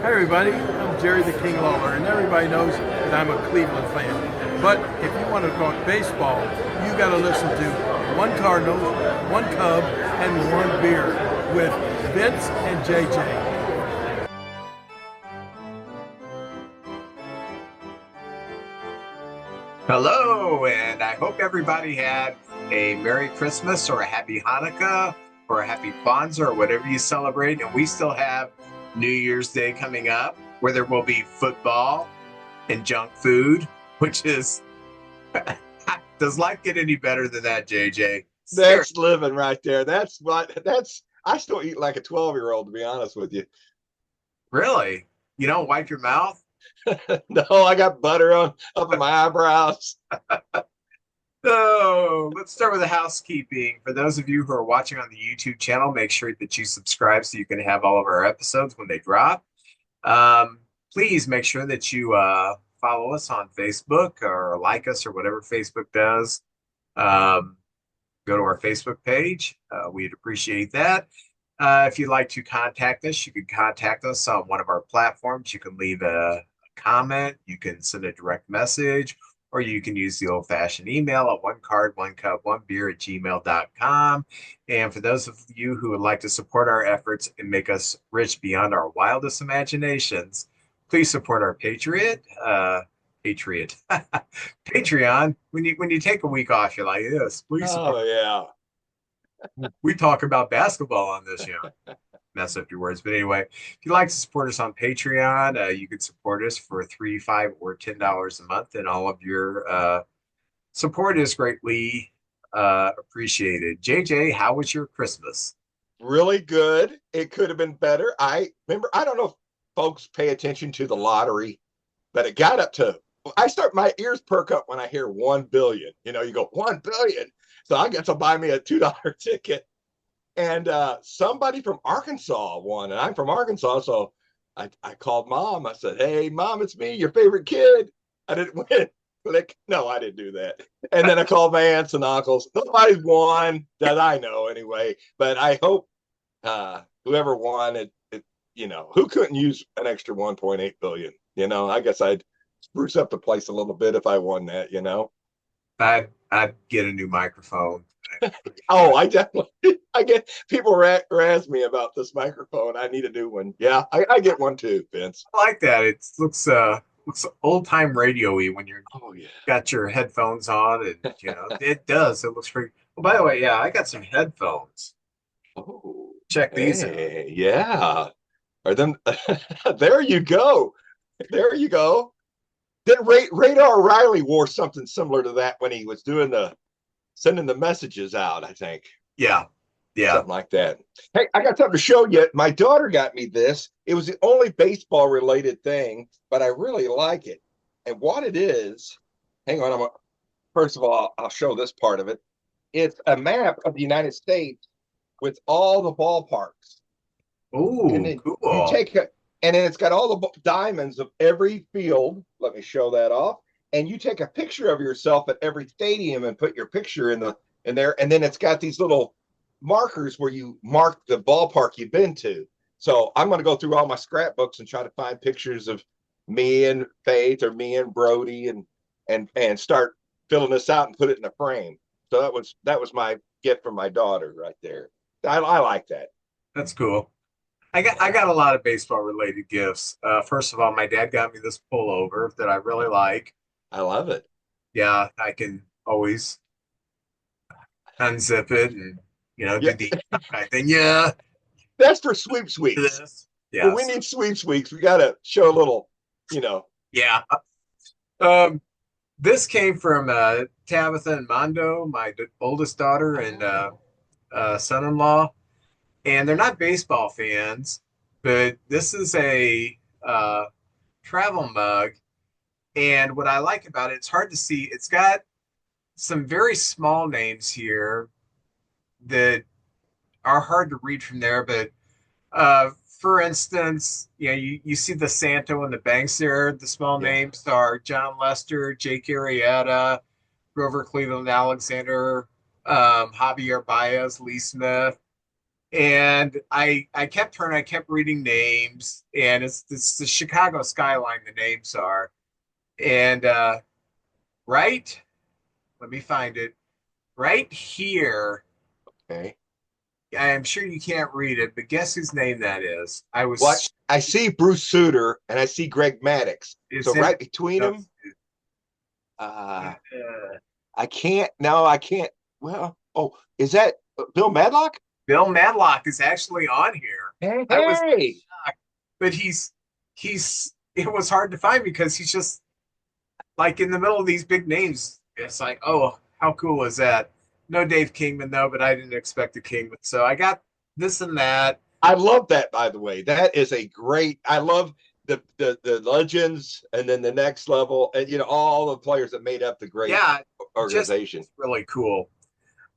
Hi everybody, I'm Jerry the King Lawler, and everybody knows that I'm a Cleveland fan. But if you want to talk baseball, you got to listen to One Cardinal, One Cub, and One Beer with Vince and JJ. Hello, and I hope everybody had a Merry Christmas or a Happy Hanukkah or a Happy Kwanzaa or whatever you celebrate. And we still have New Year's Day coming up where there will be football and junk food, which is, does life get any better than that, JJ? Seriously, That's living right there. I still eat like a 12-year-old, to be honest with you. really? You don't wipe your mouth? No, I got butter on up in my eyebrows. So let's start with the housekeeping. For those of you who are watching on the YouTube channel, make sure that you subscribe so you can have all of our episodes when they drop. Please make sure that you follow us on Facebook or like us or whatever Facebook does. Um, Go to our Facebook page. We'd appreciate that. If you'd like to contact us, you can contact us on one of our platforms. You can leave a comment, you can send a direct message, or you can use the old-fashioned email at one card, one cup, one beer at gmail.com. And for those of you who would like to support our efforts and make us rich beyond our wildest imaginations, please support our Patriot, Patreon. When you take a week off, you're like this. Please support. Oh yeah. We talk about basketball on this, mess up your words. But anyway, if you'd like to support us on Patreon, you can support us for $3, $5, or $10 a month, and all of your support is greatly appreciated. JJ, how was your Christmas? Really good. It could have been better. I remember, I don't know if folks pay attention to the lottery, but it got up to my ears perk up when I hear 1 billion. You go 1 billion. So I got to buy me a $2 ticket. And somebody from Arkansas won, and I'm from Arkansas, so I called mom. I said, "Hey, mom, it's me, your favorite kid." I didn't win. Like, no, I didn't do that. And then I called my aunts and uncles. Nobody won that I know, anyway. But I hope whoever won who couldn't use an extra 1.8 billion. I guess I'd spruce up the place a little bit if I won that. I'd get a new microphone. Oh, I definitely. I get people razz me about this microphone. I need a new one. Yeah, I get one too, Vince. I like that. It looks old time radio-y when you're Oh yeah. got your headphones on, and it does. It looks pretty. Oh, by the way, yeah, I got some headphones. Oh, Check these out. hey, yeah. Or then there you go. There you go. Then Radar Riley wore something similar to that when he was doing the sending the messages out, I think. Yeah, yeah. Something like that. Hey, I got something to show you. My daughter got me this. It was the only baseball related thing, but I really like it. And what it is, hang on, first of all, I'll show this part of it. It's a map of the United States with all the ballparks. And Ooh, then you cool. take it, and then it's got all the diamonds of every field. Let me show that off. And you take a picture of yourself at every stadium and put your picture in there. And then it's got these little markers where you mark the ballpark you've been to. So I'm going to go through all my scrapbooks and try to find pictures of me and Faith or me and Brody and start filling this out and put it in a frame. So that was my gift from my daughter right there. I like that. That's cool. I got a lot of baseball related gifts. First of all, my dad got me this pullover that I really like. I love it. Yeah, I can always unzip it and Yeah, do the kind of thing. Yeah, that's for sweep weeks. this. When we Yes. need sweeps weeks, we got to show a little, you know. Yeah. Um, this came from Tabitha and Mondo, my oldest daughter and Oh, son-in-law, and they're not baseball fans, but this is a travel mug. And what I like about it, it's hard to see. It's got some very small names here that are hard to read from there. But for instance, you see the Santo and the Banks there. The small yeah. names are John Lester, Jake Arrieta, Grover Cleveland Alexander, Javier Baez, Lee Smith. And I kept turning, I kept reading names, and it's the Chicago skyline, the names are. And right, let me find it. Right here, Okay. I'm sure you can't read it, but guess whose name that is? I What was I see Bruce Sutter and I see Greg Maddox. it's So in right between them, uh, I can't. No, I can't. Well, oh, is that Bill Madlock? Bill Madlock is actually on here. Hey, I was hey. shocked, but he's it was hard to find because he's just like in the middle of these big names. It's like, oh, how cool is that? No Dave Kingman though, but I didn't expect a Kingman, so I got this and that. I love that, by the way. That is a great. I love the legends, and then the next level, and all the players that made up the great Yeah, organization. just really cool.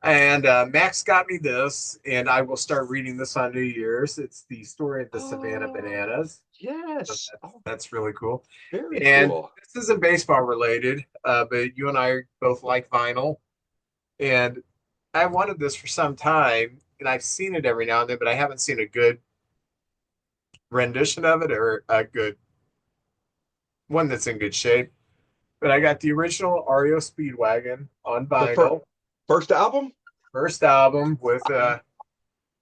And Max got me this, and I will start reading this on New Year's. It's the story of the Savannah Oh, Bananas. So yes. that's, Oh, that's really cool. very And cool. this isn't baseball related, but you and I both like vinyl. And I wanted this for some time, and I've seen it every now and then, but I haven't seen a good rendition of it or a good one that's in good shape. But I got the original REO Speedwagon on The vinyl, first album. first album with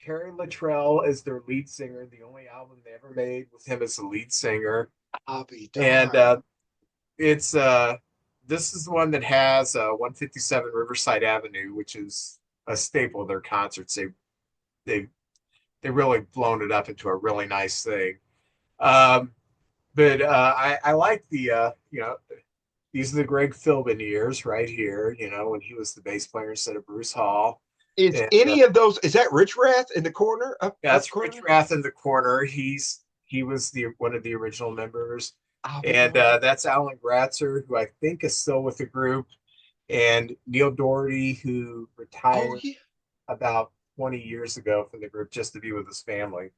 Carrie Luttrell as their lead singer, the only album they ever made with him as the lead singer. I'll be And darned. it's this is the one that has 157 Riverside Avenue, which is a staple of their concerts. They they really blown it up into a really nice thing. Um, but I like the these are the Greg Philbin years right here. When he was the bass player instead of Bruce Hall. Is And any of those? Is that Rich Rath in the corner yeah, up that's Rich corner? Rath in the corner. He was the one of the original members, I'll be and darned. that's Alan Gratzer, who I think is still with the group, and Neil Doherty, who Oh retired yeah, about 20 years ago from the group just to be with his family.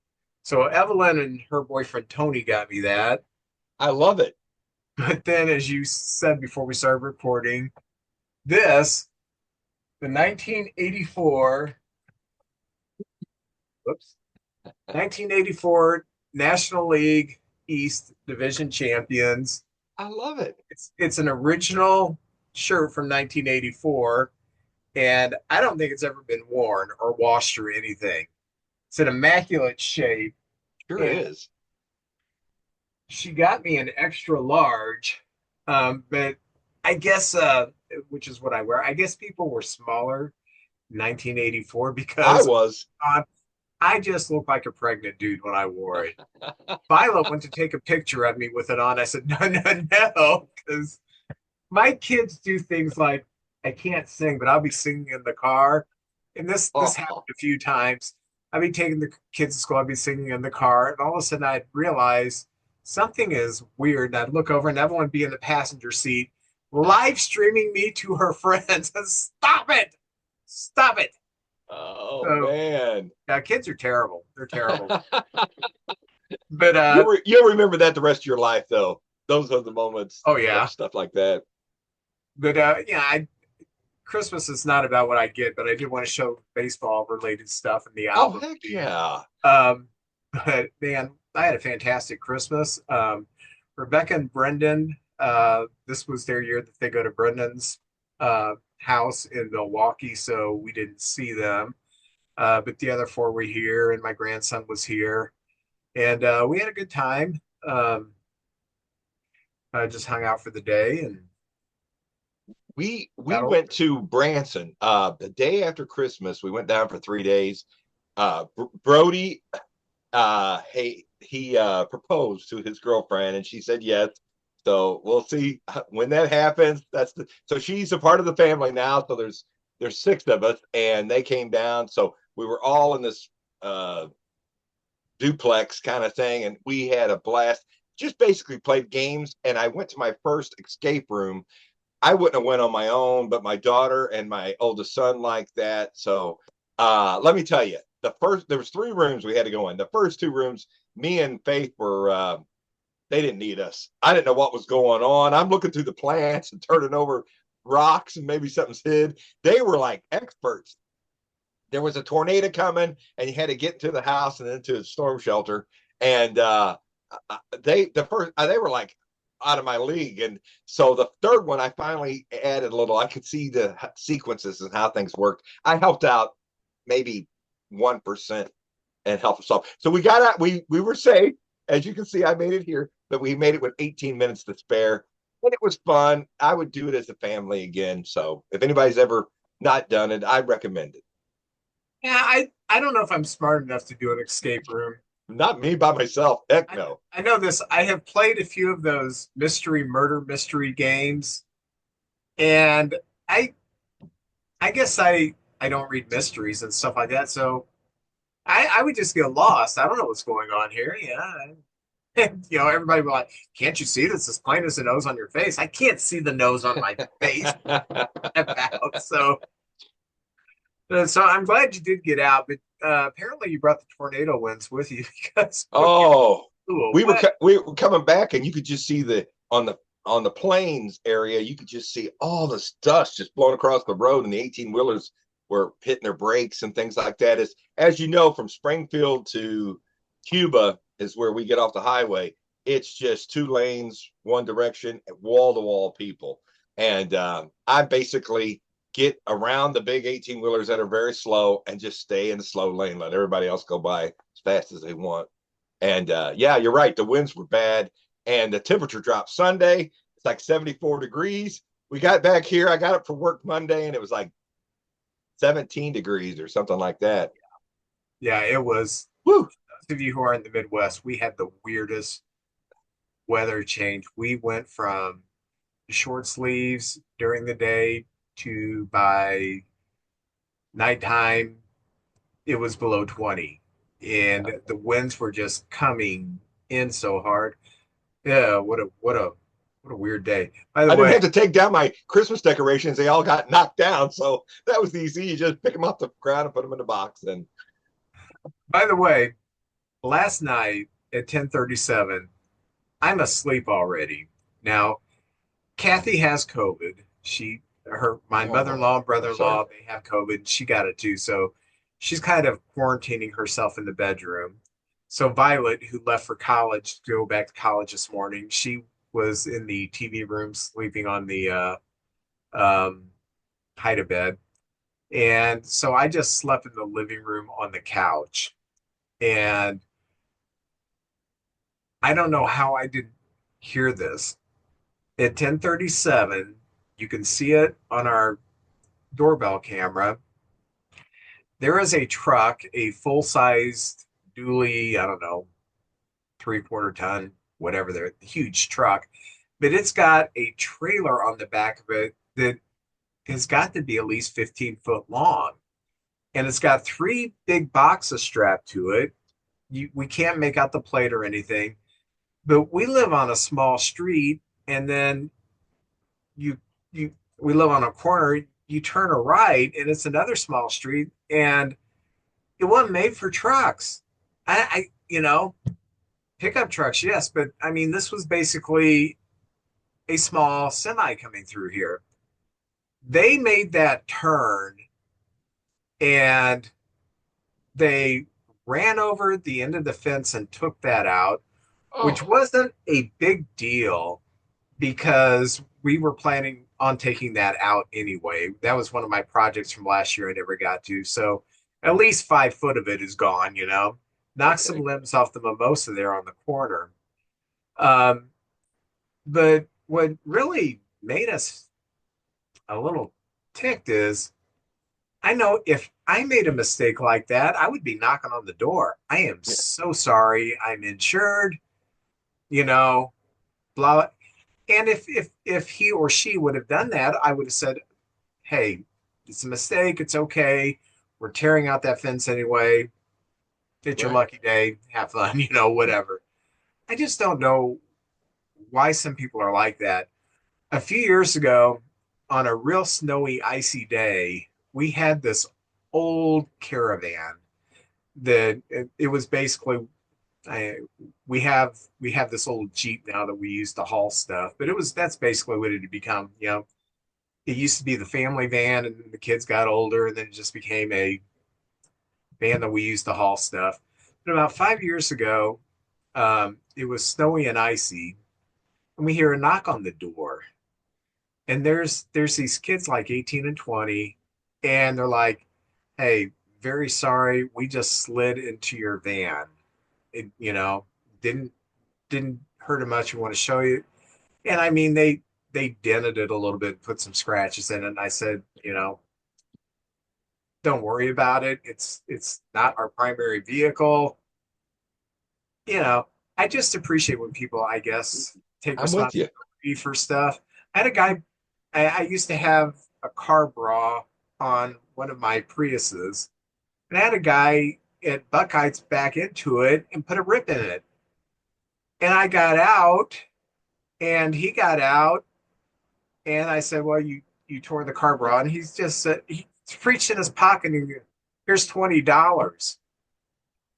So Evelyn and her boyfriend Tony got me that. I love it. But then, as you said before we started recording, this, the 1984, whoops, 1984 National League East Division champions. I love it. It's an original shirt from 1984, and I don't think it's ever been worn or washed or anything. It's an immaculate shape, Sure and is. she got me an extra large, but I guess which is what I wear. I guess people were smaller in 1984 I because was. I just looked like a pregnant dude when I wore it. Violet went to take a picture of me with it on. I said, no, no, no, because my kids do things like I can't sing, but I'll be singing in the car. And this happened Oh, a few times. I'd be taking the kids to school, I'd be singing in the car, and all of a sudden I'd realize something is weird. And I'd look over and everyone would be in the passenger seat, live streaming me to her friends. Stop it! Stop it! oh So man. yeah, kids are terrible. They're terrible. But You'll remember that the rest of your life, though. Those are the moments oh of yeah. stuff like that. But yeah, Christmas is not about what I get, but I did want to show baseball related stuff in the Oh album. heck yeah! Um, but man, I had a fantastic Christmas. Rebecca and Brendan, this was their year that they go to Brendan's house in Milwaukee, so we didn't see them. But the other four were here, and my grandson was here, and we had a good time. I just hung out for the day and We got over went it. to Branson the day after Christmas. We went down for 3 days. Brody, he proposed to his girlfriend, and she said yes. So we'll see when that happens. So she's a part of the family now. So there's six of us, and they came down. So we were all in this duplex kind of thing, and we had a blast. Just basically played games, and I went to my first escape room. I wouldn't have went on my own, but my daughter and my oldest son like that. So let me tell you, there was three rooms we had to go in. The first two rooms, me and Faith were they didn't need us. I didn't know what was going on. I'm looking through the plants and turning over rocks and maybe something's hid. They were like experts. there was a tornado coming, and you had to get to the house and then to the storm shelter. And they were like out of my league. And so the third one, I finally added a little. I could see the sequences and how things worked. I helped out maybe 1% and helped us solve. So we got out. We were safe, as you can see. I made it here, but we made it with 18 minutes to spare, and it was fun. I would do it as a family again. So if anybody's ever not done it, I recommend it. Yeah, I don't know if I'm smart enough to do an escape room. Not me by myself. Heck no. I know this. I have played a few of those murder mystery games, and I I guess I don't read mysteries and stuff like that, so I would just get lost. I don't know what's going on here. Yeah. You know, everybody will like, can't you see this as plain as a nose on your face? I can't see the nose on my face about. So I'm glad you did get out, but apparently you brought the tornado winds with you because Oh, cool. we were coming back, and you could just see the on the plains area. You could just see all this dust just blowing across the road, and the 18 wheelers were hitting their brakes and things like that. As you know, from Springfield to Cuba is where we get off the highway. It's just two lanes, one direction, wall to wall people, and I basically get around the big 18 wheelers that are very slow and just stay in the slow lane, let everybody else go by as fast as they want. And yeah, you're right. The winds were bad, and the temperature dropped Sunday. It's like 74 degrees. We got back here. I got up for work Monday, and it was like 17 degrees or something like that. Yeah, it was. Woo! Those of you who are in the Midwest, we had the weirdest weather change. We went from short sleeves during the day to by nighttime, it was below 20. And the winds were just coming in so hard. Yeah, what a weird day. By the I didn't way, have to take down my Christmas decorations. They all got knocked down. So that was easy. You just pick them off the ground and put them in a box. And by the way, last night at 10:37, I'm asleep already. Now, Kathy has COVID. My oh, mother-in-law and I'm sorry. brother-in-law, they have COVID. She got it too. So she's kind of quarantining herself in the bedroom. So Violet, who left for college to go back to college this morning, she was in the TV room sleeping on the um, hide a bed. And so I just slept in the living room on the couch. And I don't know how I didn't hear this. At 10:37, you can see it on our doorbell camera. There is a truck, a full-sized dually, I don't know, three-quarter ton, whatever, they're huge truck, but it's got a trailer on the back of it that has got to be at least 15 foot long. And it's got three big boxes strapped to it. We can't make out the plate or anything, but we live on a small street, and then you you we live on a corner. You turn a right, and it's another small street, and it wasn't made for trucks. I pickup trucks, yes, but I mean, this was basically a small semi coming through here. They made that turn, and they ran over the end of the fence and took that out, which Oh, wasn't a big deal because we were planning on taking that out anyway. That was one of my projects from last year I never got to. So at least 5 foot of it is gone, you know. Knock some okay. limbs off the mimosa there on the corner. Um, but what really made us a little ticked is I know if I made a mistake like that, I would be knocking on the door. I am Yeah. so sorry. I'm insured, you know, blah. And if he or she would have done that, I would have said, "Hey, it's a mistake. It's okay. We're tearing out that fence anyway. It's your Right. lucky day. Have fun, whatever." I just don't know why some people are like that. A few years ago, on a real snowy, icy day, we had this old caravan that it was basically I, we have this old Jeep now that we use to haul stuff, but that's basically what it had become. It used to be the family van, and then the kids got older, and then it just became a van that we used to haul stuff. But about 5 years ago, it was snowy and icy, and we hear a knock on the door. And there's these kids like 18 and 20, and they're like, "Hey, very sorry, we just slid into your van. It, didn't hurt it much. We want to show you." And I mean, they dented it a little bit, put some scratches in it. And I said, don't worry about it. It's not our primary vehicle. You know, I just appreciate when people, I guess, take I'm with you. responsibility for stuff. I had a guy, I used to have a car bra on one of my Priuses, and I had a guy at Buckeyes back into it and put a rip in it. And I got out and he got out and I said, well, you tore the car bra. And he's just said, he reached in his pocket and he, here's $20.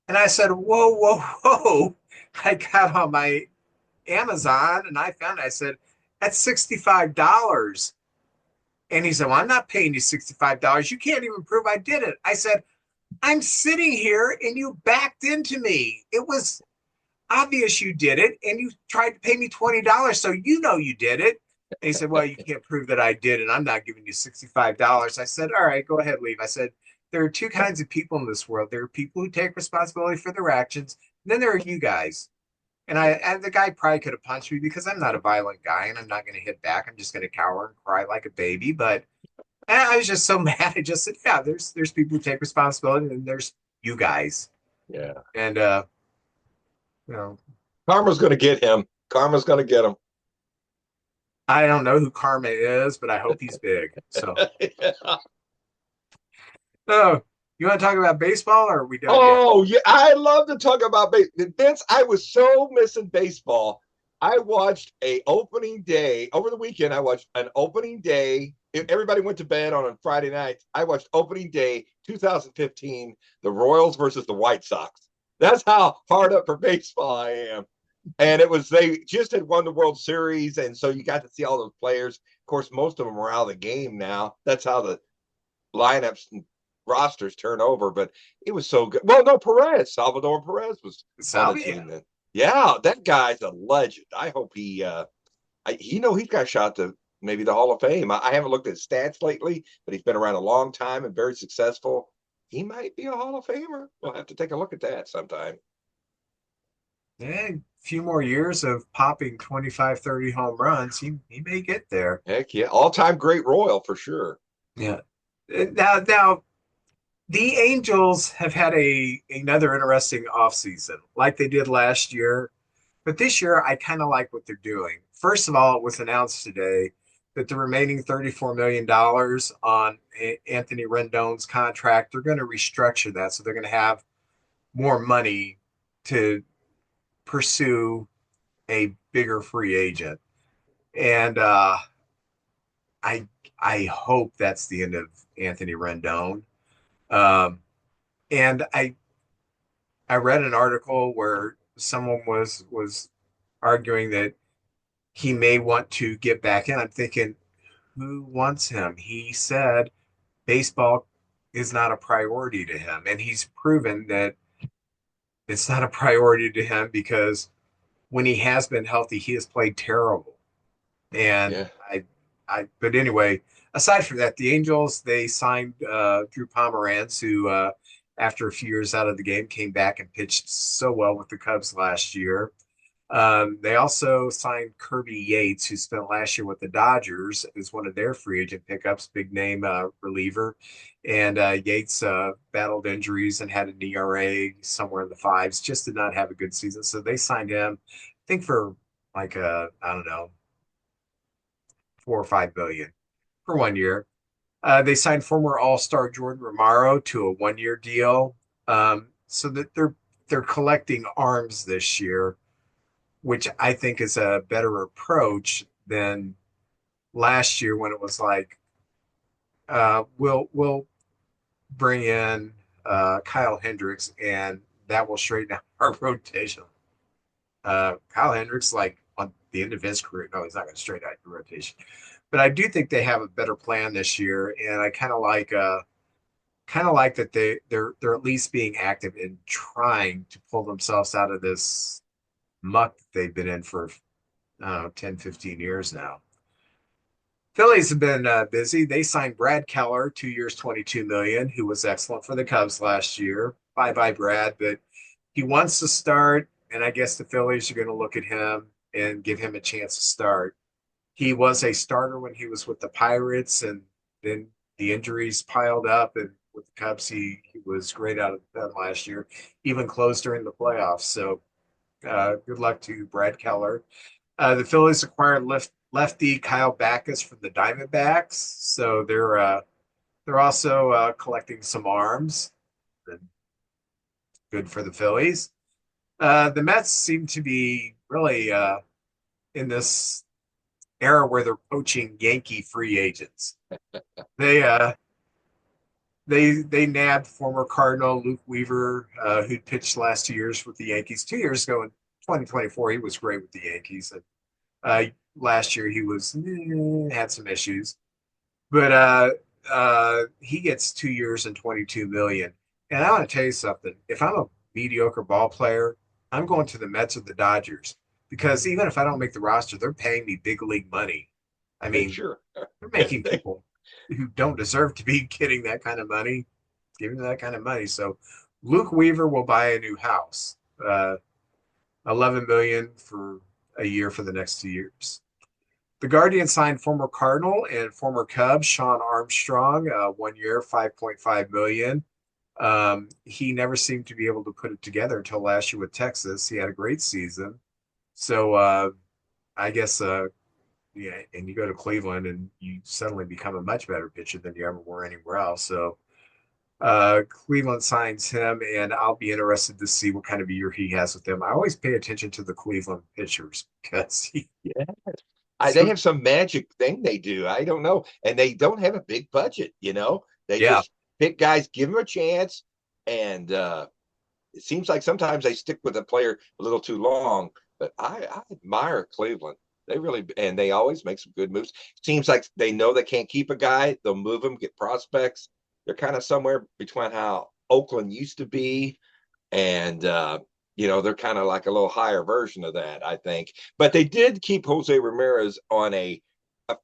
And I said, whoa, whoa, whoa. I got on my Amazon and I found it. I said, that's $65. And he said, well, I'm not paying you $65. You can't even prove I did it. I said, I'm sitting here and you backed into me. It was obvious you did it and you tried to pay me $20. So you know you did it. And he said, well, you can't prove that I did and I'm not giving you $65. I said, all right, go ahead, leave. I said, there are two kinds of people in this world. There are people who take responsibility for their actions. And then there are you guys. And the guy probably could have punched me because I'm not a violent guy and I'm not going to hit back. I'm just going to cower and cry like a baby. But I was just so mad. I just said, yeah, there's people who take responsibility and there's you guys. Yeah. And you know, Karma's going to get him. Karma's going to get him. I don't know who Karma is, but I hope he's big. So, Yeah. oh, you want to talk about baseball or are we done yet? Oh, yeah. I love to talk about baseball. Vince, I was so missing baseball. I watched a opening day over the weekend. I watched an opening day. Everybody went to bed on a Friday night. I watched opening day 2015, the Royals versus the White Sox. That's how hard up for baseball I am. And it was, they just had won the World Series. And so you got to see all those players. Of course, most of them are out of the game now. That's how the lineups and rosters turn over, but it was so good. Well, no, Salvador Perez was on the team then. Yeah, that guy's a legend. I hope he, he's got a shot to maybe the Hall of Fame. I haven't looked at his stats lately, but he's been around a long time and very successful. He might be a Hall of Famer. We'll have to take a look at that sometime. Yeah, a few more years of popping 25, 30 home runs. He may get there. Heck yeah. All-time great Royal for sure. Yeah. Now the Angels have had another interesting offseason, like they did last year. But this year, I kind of like what they're doing. First of all, it was announced today that the remaining $34 million on Anthony Rendon's contract, they're going to restructure that. So they're going to have more money to pursue a bigger free agent. And I I hope that's the end of Anthony Rendon. Um, and I read an article where someone was arguing that he may want to get back in. I'm thinking, who wants him? He said baseball is not a priority to him, and he's proven that it's not a priority to him because when he has been healthy, he has played terrible. And Yeah. but anyway, aside from that, the Angels, they signed Drew Pomeranz, who, after a few years out of the game, came back and pitched so well with the Cubs last year. They also signed Kirby Yates, who spent last year with the Dodgers as one of their free agent pickups, big name reliever. And Yates battled injuries and had an ERA somewhere in the fives, just did not have a good season. So they signed him, I think, for like I don't know, 4 or 5 billion for 1 year. They signed former All-Star Jordan Romero to a 1 year deal, so that they're collecting arms this year, which I think is a better approach than last year when it was like, we'll bring in Kyle Hendricks and that will straighten out our rotation. Kyle Hendricks, like on the end of his career, no, he's not going to straighten out your rotation. But I do think they have a better plan this year, and I kind of like kind of like that they're at least being active in trying to pull themselves out of this muck that they've been in for, I don't know, 10, 15 years now. Phillies have been busy. They signed Brad Keller, 2 years, 22 million, who was excellent for the Cubs last year. Bye bye, Brad. But he wants to start, and I guess the Phillies are going to look at him and give him a chance to start. He was a starter when he was with the Pirates, and then the injuries piled up. And with the Cubs, he was great out of the pen last year, even closed during the playoffs. So good luck to Brad Keller. The Phillies acquired lefty Kyle Backus from the Diamondbacks, so they're also collecting some arms. Good for the Phillies. The Mets seem to be really in this era where they're poaching Yankee free agents. They uh, they nabbed former Cardinal Luke Weaver, who pitched last 2 years with the Yankees. 2 years ago in 2024, he was great with the Yankees. Uh, Last year he was had some issues, but he gets 2 years and 22 million. And I want to tell you something. If I'm a mediocre ball player, I'm going to the Mets or the Dodgers because even if I don't make the roster, they're paying me big league money. I mean, Sure. they're making people who don't deserve to be getting that kind of money, giving them that kind of money. So Luke Weaver will buy a new house. 11 million for a year for the next 2 years. The Guardian signed former Cardinal and former Cub Sean Armstrong, 1 year, 5.5 million. He never seemed to be able to put it together until last year with Texas. He had a great season. So I guess yeah, and you go to Cleveland and you suddenly become a much better pitcher than you ever were anywhere else. So Cleveland signs him, and I'll be interested to see what kind of a year he has with them. I always pay attention to the Cleveland pitchers because Yeah. They so have some magic thing they do. I don't know. And they don't have a big budget, you know? They yeah, just pick guys, give them a chance. And it seems like sometimes they stick with a player a little too long. But I admire Cleveland. They really, and they always make some good moves. Seems like they know they can't keep a guy. They'll move him, get prospects. They're kind of somewhere between how Oakland used to be and they're kind of like a little higher version of that, I think. But they did keep Jose Ramirez on a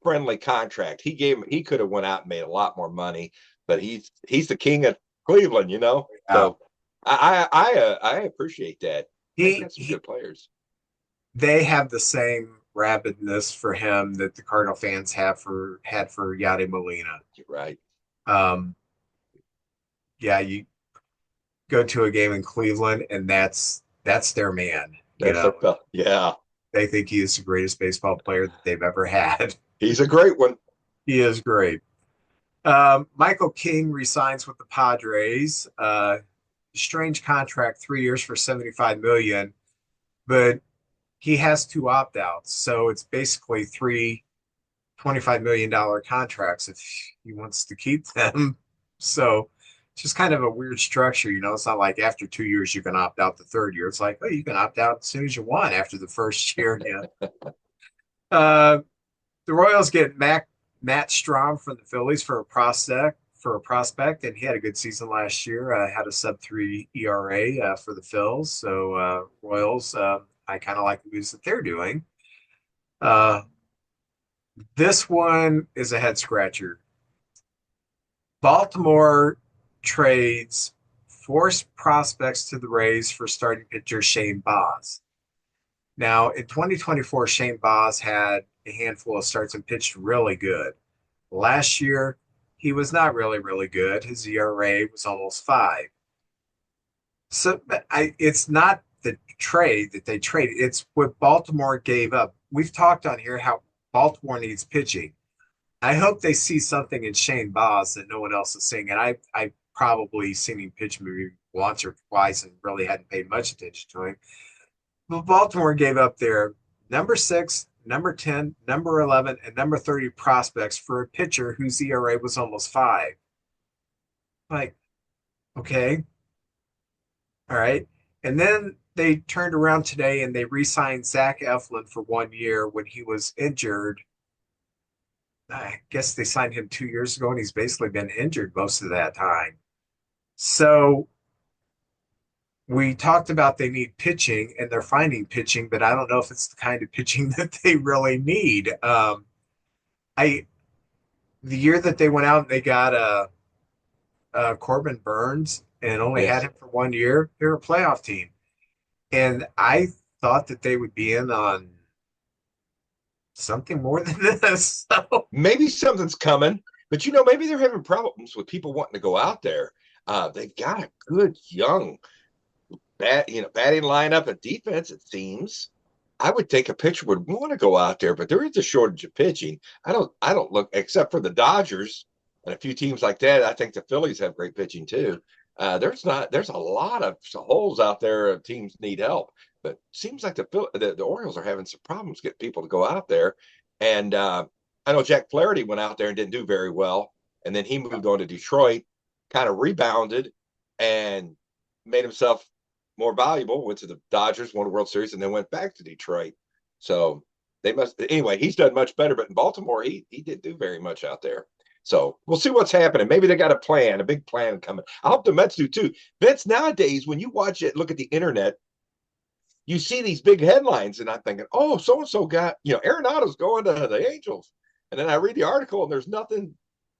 friendly contract. He could have went out and made a lot more money, but he's the king of Cleveland, you know. yeah. So I appreciate that. They've He, got some he good players. they have the same rabidness for him that the Cardinal fans had for Yadi Molina. You're right. Um, yeah, you go to a game in Cleveland, and that's their man. You That's their know, yeah. they think he is the greatest baseball player that they've ever had. He's a great one. He is great. Michael King resigns with the Padres. Strange contract, 3 years for 75 million, but he has two opt-outs, so it's basically three $25 million contracts if he wants to keep them. So it's just kind of a weird structure, you know. It's not like after 2 years you can opt out the third year. It's like, oh, you can opt out as soon as you want after the first year. Yeah. Uh, the Royals get Matt Strom from the Phillies for a prospect, and he had a good season last year. Had a sub 3 ERA for the Phils. So Royals, I kind of like the moves that they're doing. Uh, this one is a head scratcher. Baltimore trades forced prospects to the Rays for starting pitcher Shane Baz. Now, in 2024, Shane Baz had a handful of starts and pitched really good. Last year, he was not really, really good. His ERA was almost 5. So it's not the trade that they traded, it's what Baltimore gave up. We've talked on here how Baltimore needs pitching. I hope they see something in Shane Baz that no one else is seeing. And I probably seen him pitch maybe once or twice and really hadn't paid much attention to him. But Baltimore gave up their number 6, number 10, number 11, and number 30 prospects for a pitcher whose ERA was almost 5. Like, okay, all right. And then they turned around today and they re-signed Zach Eflin for 1 year when he was injured. I guess they signed him 2 years ago, and he's basically been injured most of that time. So we talked about they need pitching and they're finding pitching, but I don't know if it's the kind of pitching that they really need. I the year that they went out and they got Corbin Burns and only had Yes. him for 1 year, they're a playoff team, and I thought that they would be in on something more than this. So Maybe something's coming, but maybe they're having problems with people wanting to go out there. They've got a good young batting lineup and defense, it seems. I would think a pitcher would want to go out there, but there is a shortage of pitching. I don't look except for the Dodgers and a few teams like that. I think the Phillies have great pitching too. There's a lot of holes out there. Teams need help, but it seems like the Orioles are having some problems getting people to go out there. And I know Jack Flaherty went out there and didn't do very well, and then he moved on to Detroit, kind of rebounded, and made himself more valuable. Went to the Dodgers, won a World Series, and then went back to Detroit. So they must anyway. He's done much better, but in Baltimore, he didn't do very much out there. So we'll see what's happening. Maybe they got a big plan coming. I hope the Mets do too. Vince, nowadays, when you watch it, look at the internet, you see these big headlines, and I'm thinking, oh, so and so got Arenado's going to the Angels, and then I read the article, and there's nothing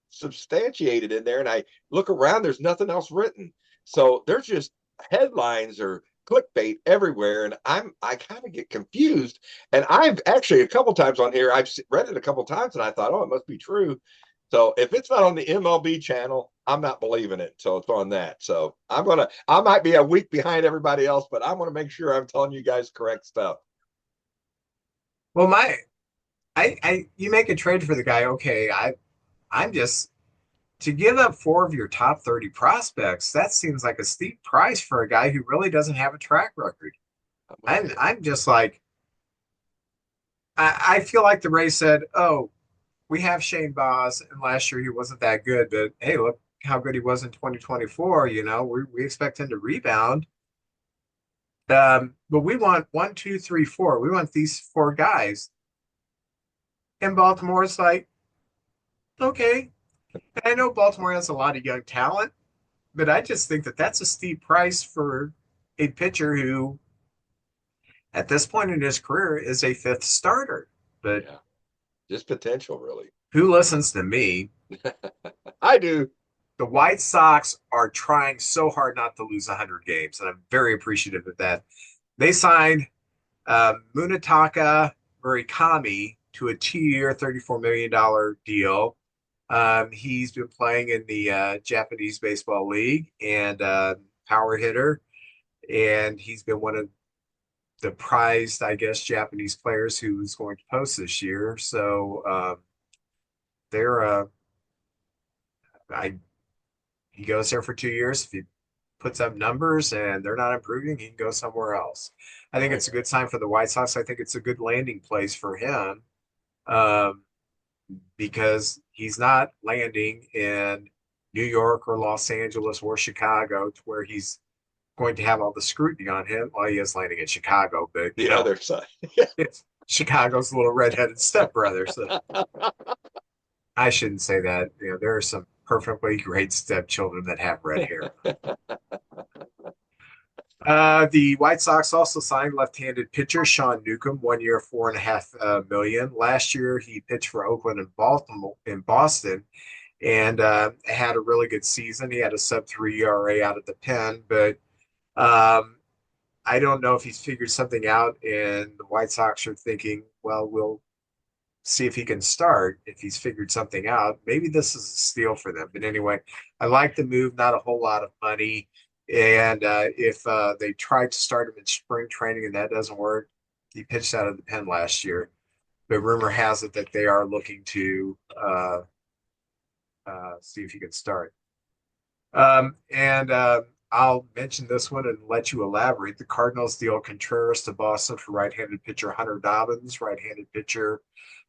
substantiated in there, and I look around, there's nothing else written. So there's just headlines or clickbait everywhere, and I kind of get confused. And I've actually a couple times on here, I've read it a couple times, and I thought, oh, it must be true. So if it's not on the MLB channel, I'm not believing it. So it's on that. So I might be a week behind everybody else, but I want to make sure I'm telling you guys correct stuff. well, you make a trade for the guy. Okay, I'm just to give up four of your top 30 prospects. That seems like a steep price for a guy who really doesn't have a track record. I'm just like I feel like the Rays said, "Oh, we have Shane Baz, and last year he wasn't that good, but hey, look how good he was in 2024. We expect him to rebound. But we want one, two, three, four. We want these four guys." And Baltimore's like, okay. And I know Baltimore has a lot of young talent, but I just think that that's a steep price for a pitcher who, at this point in his career, is a fifth starter. But Yeah, just potential, really. who listens to me? I do. The White Sox are trying so hard not to lose 100 games, and I'm very appreciative of that. They signed Munetaka Murakami to a 2-year, $34 million deal. He's been playing in the Japanese Baseball League and power hitter, and he's been one of the prized, I guess, Japanese players who's going to post this year. So they're I he goes there for 2 years. If he puts up numbers and they're not improving, he can go somewhere else. I think it's a good sign for the White Sox. I think it's a good landing place for him um, because he's not landing in New York or Los Angeles or Chicago to where he's going to have all the scrutiny on him. Well, he is landing in Chicago, but The other side. it's Chicago's little redheaded stepbrother. So I shouldn't say that. There are some perfectly great stepchildren that have red hair. The White Sox also signed left-handed pitcher Sean Newcomb, 1 year, $4.5 million. Last year, he pitched for Oakland and Baltimore in Boston, and had a really good season. He had a sub-3 ERA out of the pen, but I don't know if he's figured something out. And the White Sox are thinking, well, we'll see if he can start. If he's figured something out, maybe this is a steal for them. But anyway, I like the move. Not a whole lot of money. And if they tried to start him in spring training and that doesn't work, he pitched out of the pen last year. But rumor has it that they are looking to see if he can start. And I'll mention this one and let you elaborate. The Cardinals deal Contreras to Boston for right-handed pitcher Hunter Dobbins, right-handed pitcher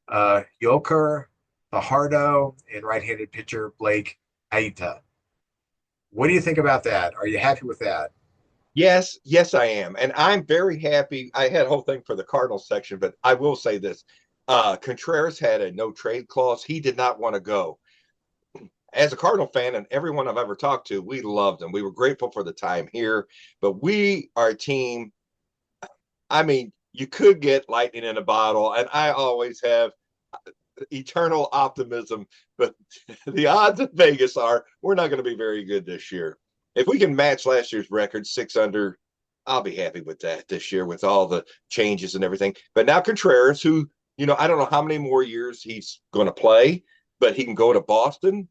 Yoker Fajardo, and right-handed pitcher Blake Aita. What do you think about that? Are you happy with that? Yes, I am. And I'm very happy. I had a whole thing for the Cardinals section, but I will say this. Contreras had a no trade clause. He did not want to go. as a Cardinal fan, and everyone I've ever talked to, we loved them. We were grateful for the time here, but we are a team. I mean, you could get lightning in a bottle, and I always have eternal optimism, but the odds in Vegas are we're not going to be very good this year. If we can match last year's record, 6 under, I'll be happy with that this year with all the changes and everything. But now Contreras, who, I don't know how many more years he's going to play, but he can go to Boston.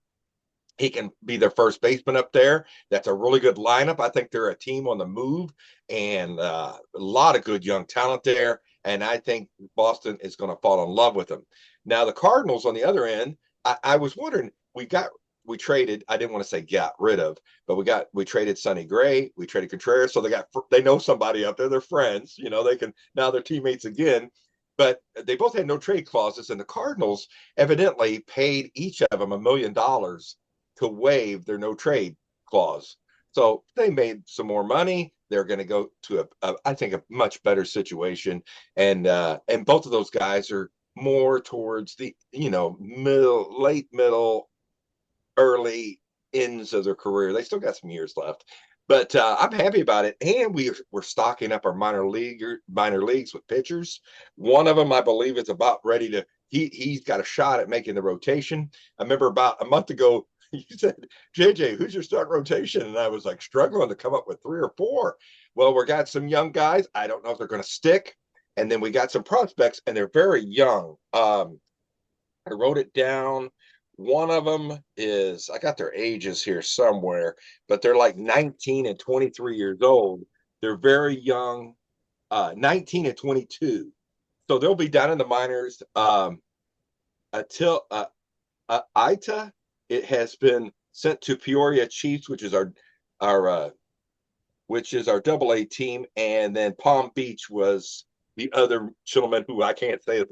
He can be their first baseman up there. That's a really good lineup. I think they're a team on the move and a lot of good young talent there. And I think Boston is going to fall in love with them. Now, the Cardinals on the other end, I was wondering, we traded, I didn't want to say got rid of, but we traded Sonny Gray, we traded Contreras. So they know somebody up there. They're friends, they can, now they're teammates again. But they both had no trade clauses. And the Cardinals evidently paid each of them $1 million to waive their no trade clause. So they made some more money. They're going to go to I think a much better situation. And both of those guys are more towards the, late middle, early ends of their career. They still got some years left. But I'm happy about it. And we're stocking up our minor leagues with pitchers. One of them, I believe, is about ready to, he's got a shot at making the rotation. I remember about a month ago, you said, JJ, who's your start rotation? And I was like struggling to come up with 3 or 4. Well, we got some young guys. I don't know if they're going to stick. And then we got some prospects, and they're very young. I wrote it down. One of them is, I got their ages here somewhere, but they're like 19 and 23 years old. They're very young, 19 and 22. So they'll be down in the minors until Ita. It has been sent to Peoria Chiefs, which is our double A team, and then Palm Beach was the other gentleman who I can't say his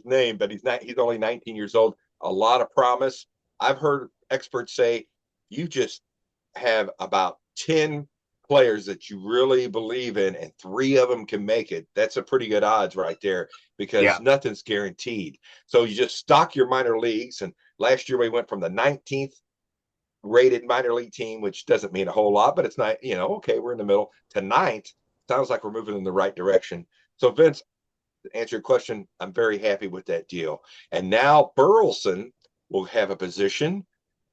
name, but he's only 19 years old. A lot of promise. I've heard experts say you just have about 10 players that you really believe in, and 3 of them can make it. That's a pretty good odds right there because nothing's guaranteed. So you just stock your minor leagues. And last year we went from the 19th rated minor league team, which doesn't mean a whole lot, but it's not, okay, we're in the middle, to 9th. Sounds like we're moving in the right direction. So Vince, to answer your question, I'm very happy with that deal. And now Burleson will have a position.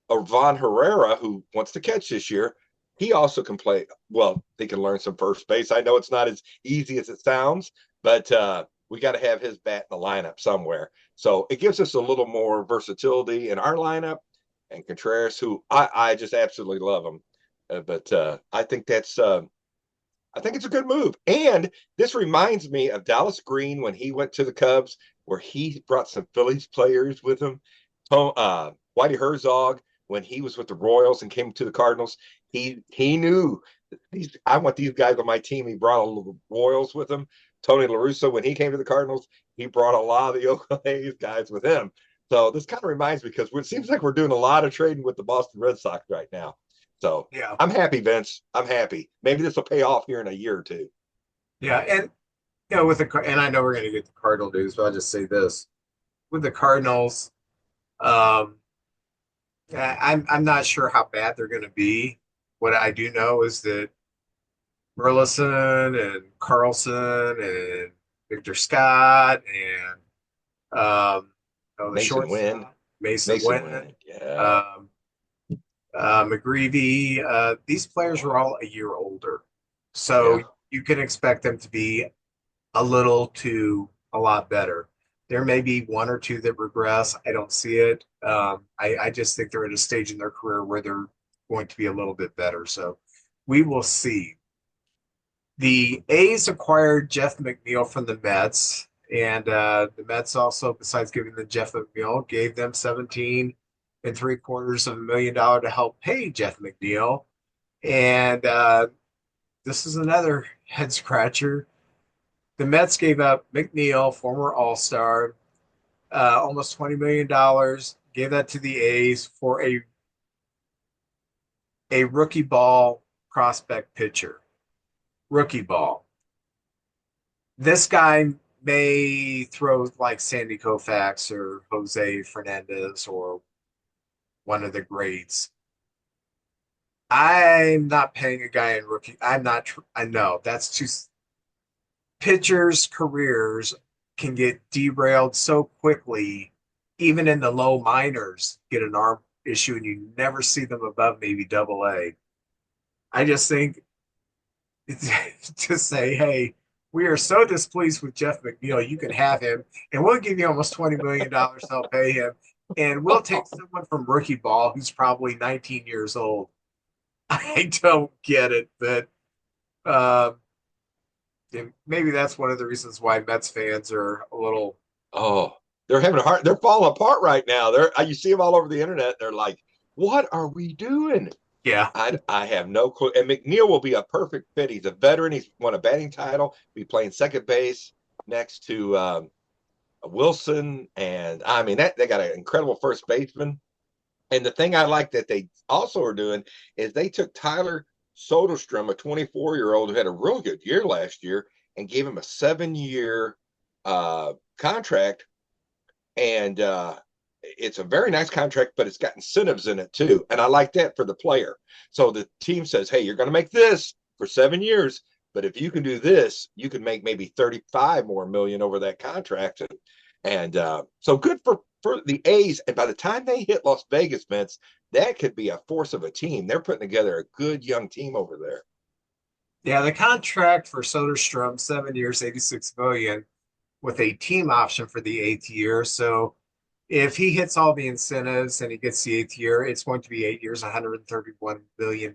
Or Von Herrera, who wants to catch this year, he also can play. Well, he can learn some first base. I know it's not as easy as it sounds, but we got to have his bat in the lineup somewhere. So it gives us a little more versatility in our lineup. And Contreras, who I just absolutely love him. But I think it's a good move. And this reminds me of Dallas Green when he went to the Cubs, where he brought some Phillies players with him. Whitey Herzog, when he was with the Royals and came to the Cardinals, he knew I want these guys on my team. He brought a little Royals with him. Tony La Russa, when he came to the Cardinals, he brought a lot of the Oakland A's guys with him. So this kind of reminds me, because it seems like we're doing a lot of trading with the Boston Red Sox right now. So Yeah. I'm happy, Vince. I'm happy. Maybe this will pay off here in a year or two. Yeah, and and I know we're going to get the Cardinal news, but I'll just say this: with the Cardinals, I'm not sure how bad they're going to be. What I do know is that Burleson and Carlson and Victor Scott and the Mason Wynn. shortstop, Mason Wynn, Yeah. McGreevy. These players were all a year older, so you can expect them to be a little to a lot better. There may be 1 or 2 that regress. I don't see it. I just think they're at a stage in their career where they're going to be a little bit better. So we will see. The A's acquired Jeff McNeil from the Mets, and the Mets also, besides giving them Jeff McNeil, gave them $17.75 million to help pay Jeff McNeil. And this is another head scratcher. The Mets gave up McNeil, former All-Star, almost $20 million, gave that to the A's for a rookie ball prospect pitcher. Rookie ball. This guy may throw like Sandy Koufax or Jose Fernandez or one of the greats. I'm not paying a guy in rookie. I'm not. I know that's too. Pitchers' careers can get derailed so quickly, even in the low minors, get an arm issue, and you never see them above maybe double A. I just think to say, hey, we are so displeased with Jeff McNeil, you can have him, and we'll give you almost $20 million to help pay him. And we'll take someone from rookie ball who's probably 19 years old. I don't get it, but maybe that's one of the reasons why Mets fans are a little. Oh, they're having a hard. They're falling apart right now. You see them all over the internet. They're like, "What are we doing?" Yeah. I have no clue. And McNeil will be a perfect fit. He's a veteran. He's won a batting title. Be playing second base next to Wilson, and I mean that they got an incredible first baseman. And the thing I like that they also are doing is they took Tyler Soderstrom, a 24-year-old who had a real good year last year, and gave him a 7-year contract. And it's a very nice contract, but it's got incentives in it too. And I like that for the player. So the team says, hey, you're going to make this for 7 years, but if you can do this, you can make maybe 35 more million over that contract. And so good for the A's. And by the time they hit Las Vegas, Vince, that could be a force of a team. They're putting together a good young team over there. Yeah, the contract for Soderstrom, 7 years, 86 million, with a team option for the eighth year. So if he hits all the incentives and he gets the eighth year, it's going to be 8 years, $131 million.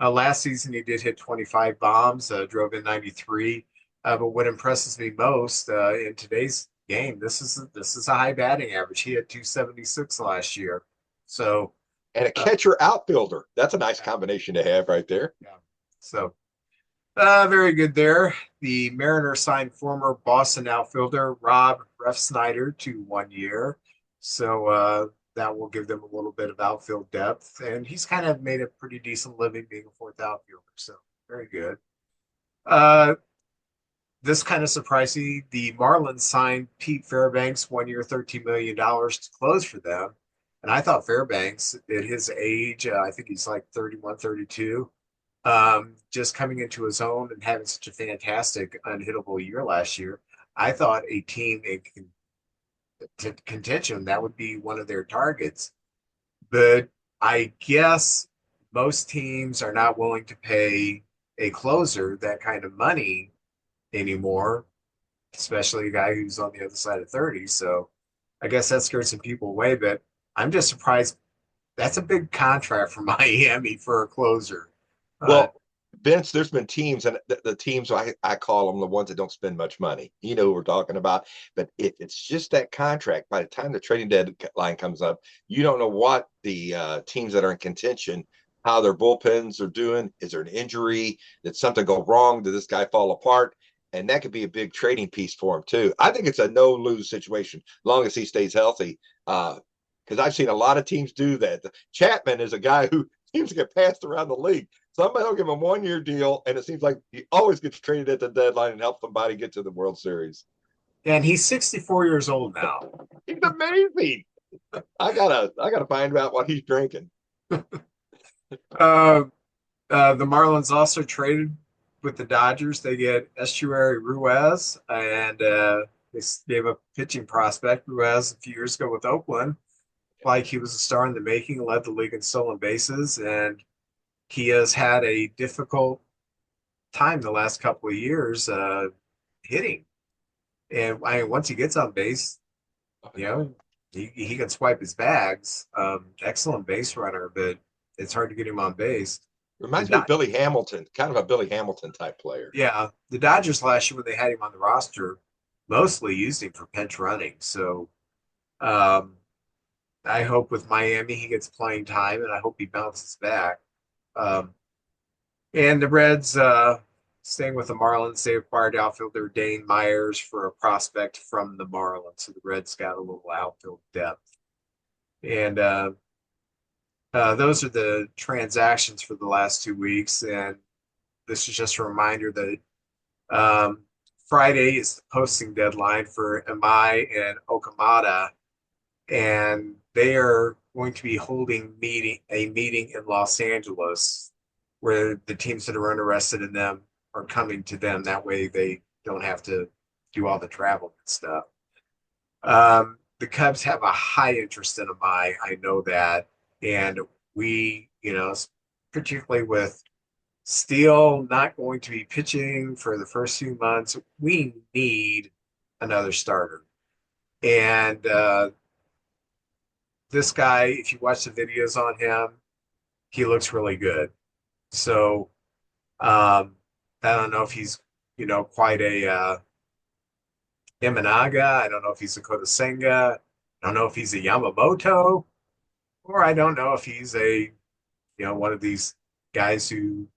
Last season, he did hit 25 bombs, drove in 93. But what impresses me most in today's game, this is a high batting average. He had 276 last year. So and a catcher outfielder. That's a nice combination to have right there. Yeah. So very good there. The Mariners signed former Boston outfielder Rob Refsnyder to 1 year. So that will give them a little bit of outfield depth. And he's kind of made a pretty decent living being a fourth outfielder. So very good. This kind of surprising. The Marlins signed Pete Fairbanks 1 year, $13 million to close for them. And I thought Fairbanks at his age, I think he's like 31, 32, just coming into his own and having such a fantastic unhittable year last year. I thought a team in contention, that would be one of their targets. But I guess most teams are not willing to pay a closer that kind of money anymore, especially a guy who's on the other side of 30. So I guess that scared some people away, but I'm just surprised. That's a big contract for Miami for a closer. Well, Vince, there's been teams, and the teams I call them the ones that don't spend much money. You know who we're talking about. But if it's just that contract, by the time the trading deadline comes up, you don't know what the teams that are in contention, how their bullpens are doing. Is there an injury? Did something go wrong? Did this guy fall apart? And that could be a big trading piece for him too. I think it's a no-lose situation, as long as he stays healthy. Because I've seen a lot of teams do that. Chapman is a guy who seems to get passed around the league. Somebody will give him a 1 year deal, and it seems like he always gets traded at the deadline and helps somebody get to the World Series. And he's 64 years old now. He's amazing. I gotta find out what he's drinking. The Marlins also traded with the Dodgers. They get Estuary Ruiz, and they gave a pitching prospect, Ruiz, a few years ago with Oakland. Like he was a star in the making, led the league in stolen bases, and he has had a difficult time the last couple of years hitting. And I mean, once he gets on base, you know, he can swipe his bags. Excellent base runner, but it's hard to get him on base. Reminds me of Billy Hamilton, kind of a Billy Hamilton type player. Yeah, the Dodgers last year when they had him on the roster, mostly used him for pinch running. So I hope with Miami he gets playing time, and I hope he bounces back. And the Reds, staying with the Marlins, they acquired outfielder Dane Myers for a prospect from the Marlins. So the Reds got a little outfield depth. And those are the transactions for the last 2 weeks. And this is just a reminder that Friday is the posting deadline for Amai and Okamada. And they are going to be holding a meeting in Los Angeles where the teams that are interested in them are coming to them. That way they don't have to do all the travel and stuff. The Cubs have a high interest in Amai. I know that. And we, particularly with Steele not going to be pitching for the first few months, we need another starter. And this guy, if you watch the videos on him, he looks really good. So I don't know if he's, quite a Imanaga. I don't know if he's a Kodasenga. I don't know if he's a Yamamoto, or I don't know if he's one of these guys who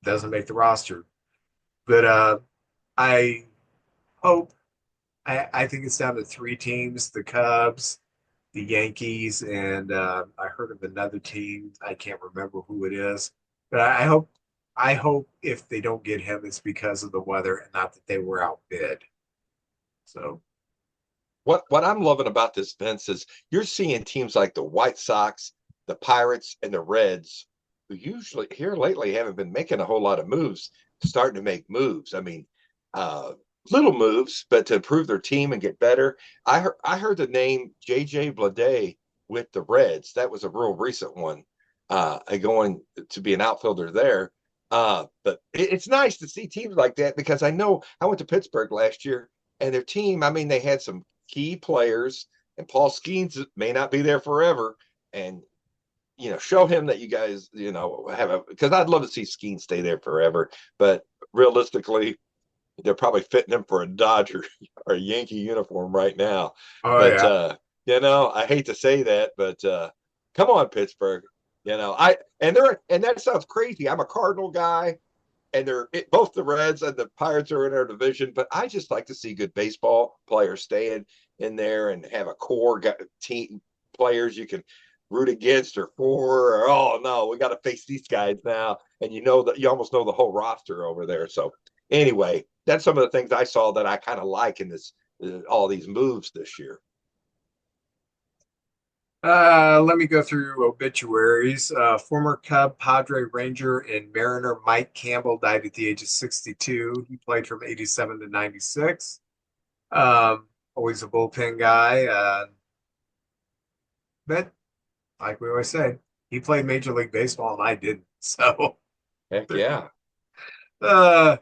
doesn't make the roster. But I hope, I think it's down to three teams: the Cubs, the Yankees, and I heard of another team. I can't remember who it is, but I hope if they don't get him, it's because of the weather and not that they were outbid. So What I'm loving about this, Vince, is you're seeing teams like the White Sox, the Pirates, and the Reds, who usually here lately haven't been making a whole lot of moves, starting to make moves. I mean, uh, little moves, but to improve their team and get better. I heard the name JJ Bleday with the Reds. That was a real recent one, going to be an outfielder there. But it's nice to see teams like that because I know I went to Pittsburgh last year and their team, I mean, they had some key players, and Paul Skeens may not be there forever. And show him that you guys, have because I'd love to see Skeens stay there forever. But realistically, they're probably fitting him for a Dodger or a Yankee uniform right now. oh But yeah. I hate to say that, but come on, Pittsburgh. And that sounds crazy. I'm a Cardinal guy, and both the Reds and the Pirates are in our division, but I just like to see good baseball players staying in there and have a core team players you can root against or for, or oh no, we got to face these guys now, and that you almost know the whole roster over there. So anyway, that's some of the things I saw that I kind of like in this all these moves this year. Let me go through obituaries. Former Cub, Padre, Ranger, and Mariner Mike Campbell died at the age of 62. He played from 87 to 96. Always a bullpen guy. But like we always say, he played Major League Baseball and I didn't. So, Heck yeah. uh,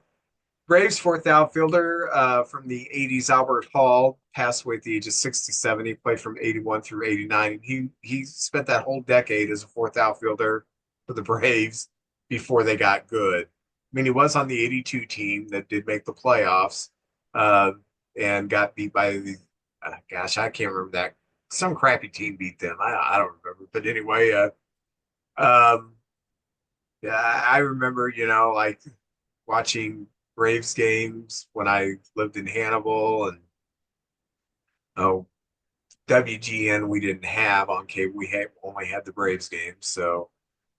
Braves fourth outfielder from the 80s, Albert Hall, passed away at the age of 67. He played from 81 through 89. He spent that whole decade as a fourth outfielder for the Braves before they got good. I mean, he was on the 82 team that did make the playoffs uh, and got beat by gosh, I can't remember that. Some crappy team beat them. I don't remember. But anyway, um, yeah, I remember, like watching Braves games when I lived in Hannibal, and oh, WGN we didn't have on cable. We had only had the Braves games, so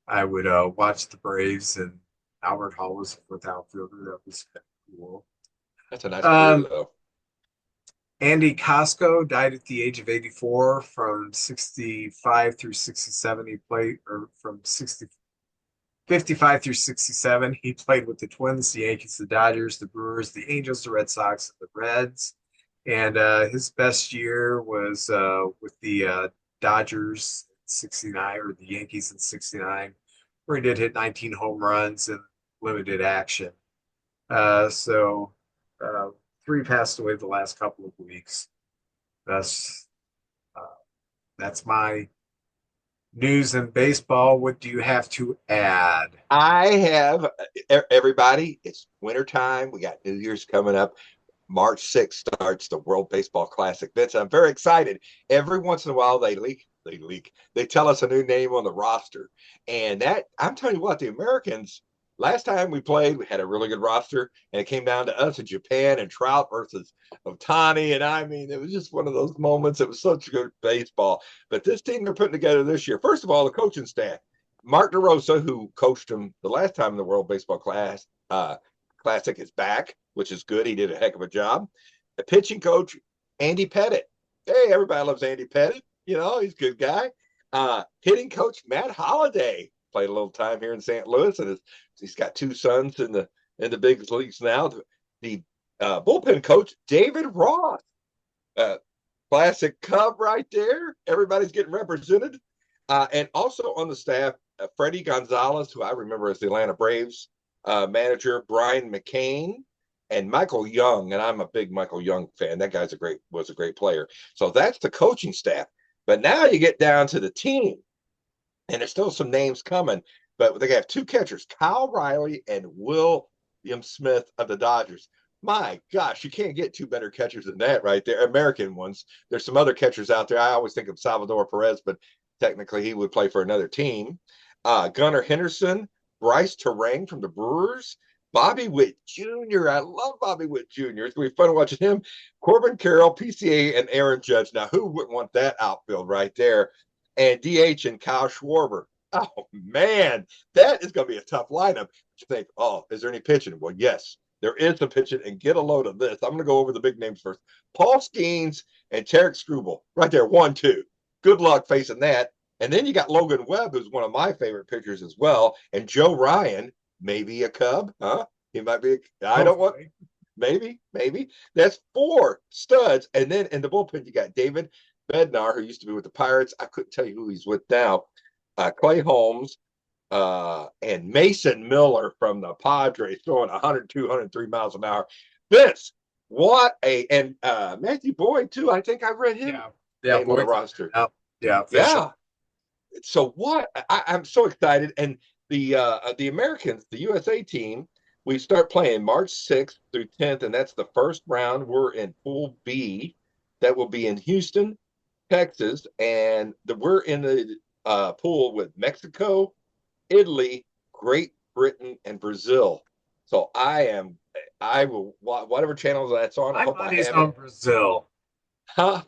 I would watch the Braves, and Albert Hall was the fourth outfielder. That was cool. That's a nice career Um, though. Andy Costco died at the age of 84 from 65 through 67. He played, or from 55 through 67. He played with the Twins, the Yankees, the Dodgers, the Brewers, the Angels, the Red Sox, and the Reds. And his best year was with the Dodgers in 69, or the Yankees in 69, where he did hit 19 home runs in limited action. So uh, three passed away the last couple of weeks. That's uh, that's my news in baseball. What do you have to add? I have everybody. It's wintertime. We got New Year's coming up. March 6th starts the World Baseball Classic. Vince, I'm very excited. Every once in a while they tell us a new name on the roster. And that I'm telling you what, the Americans, last time we played, we had a really good roster, and it came down to us in Japan and Trout versus Otani. And I mean, it was just one of those moments. It was such good baseball. But this team they're putting together this year, first of all, the coaching staff. Mark DeRosa, who coached them the last time in the World Baseball Classic, is back, which is good. He did a heck of a job. The pitching coach, Andy Pettit. Hey, everybody loves Andy Pettit. You know, he's a good guy. Hitting coach Matt Holliday played a little time here in St. Louis, and he's got two sons in the big leagues now. The bullpen coach David Ross, uh, classic Cub right there. Everybody's getting represented, and also on the staff, Freddie Gonzalez, who I remember as the Atlanta Braves manager, Brian McCain, and Michael Young. And I'm a big Michael Young fan. That guy's was a great player. So that's the coaching staff. But now you get down to the team, and there's still some names coming. But they have two catchers, Kyle Riley and William Smith of the Dodgers. My gosh, you can't get two better catchers than that right there. American ones. There's some other catchers out there. I always think of Salvador Perez, but technically he would play for another team. Gunnar Henderson, Bryce Terang from the Brewers, Bobby Witt Jr. I love Bobby Witt Jr. It's going to be fun watching him. Corbin Carroll, PCA, and Aaron Judge. Now, who wouldn't want that outfield right there? And DH and Kyle Schwarber. Oh, man, that is going to be a tough lineup. You think, oh, is there any pitching? Well, yes, there is some pitching, and get a load of this. I'm going to go over the big names first. Paul Skeens and Tarek Struble. Right there, 1-2. Good luck facing that. And then you got Logan Webb, who's one of my favorite pitchers as well, and Joe Ryan, maybe a Cub, huh? He might be. I don't want. Maybe. That's 4 studs, and then in the bullpen you got David Bednar, who used to be with the Pirates. I couldn't tell you who he's with now. Clay Holmes, and Mason Miller from the Padres, throwing 102, 103 miles an hour. Vince, and Matthew Boyd too. I think I read him. Yeah, on the roster. Yeah. So I'm so excited, and the Americans, the USA team, we start playing March 6th through 10th, and that's the first round. We're in Pool B. That will be in Houston, Texas, and we're in the pool with Mexico, Italy, Great Britain, and Brazil. So I will, whatever channel that's on. My money is on Brazil. Huh?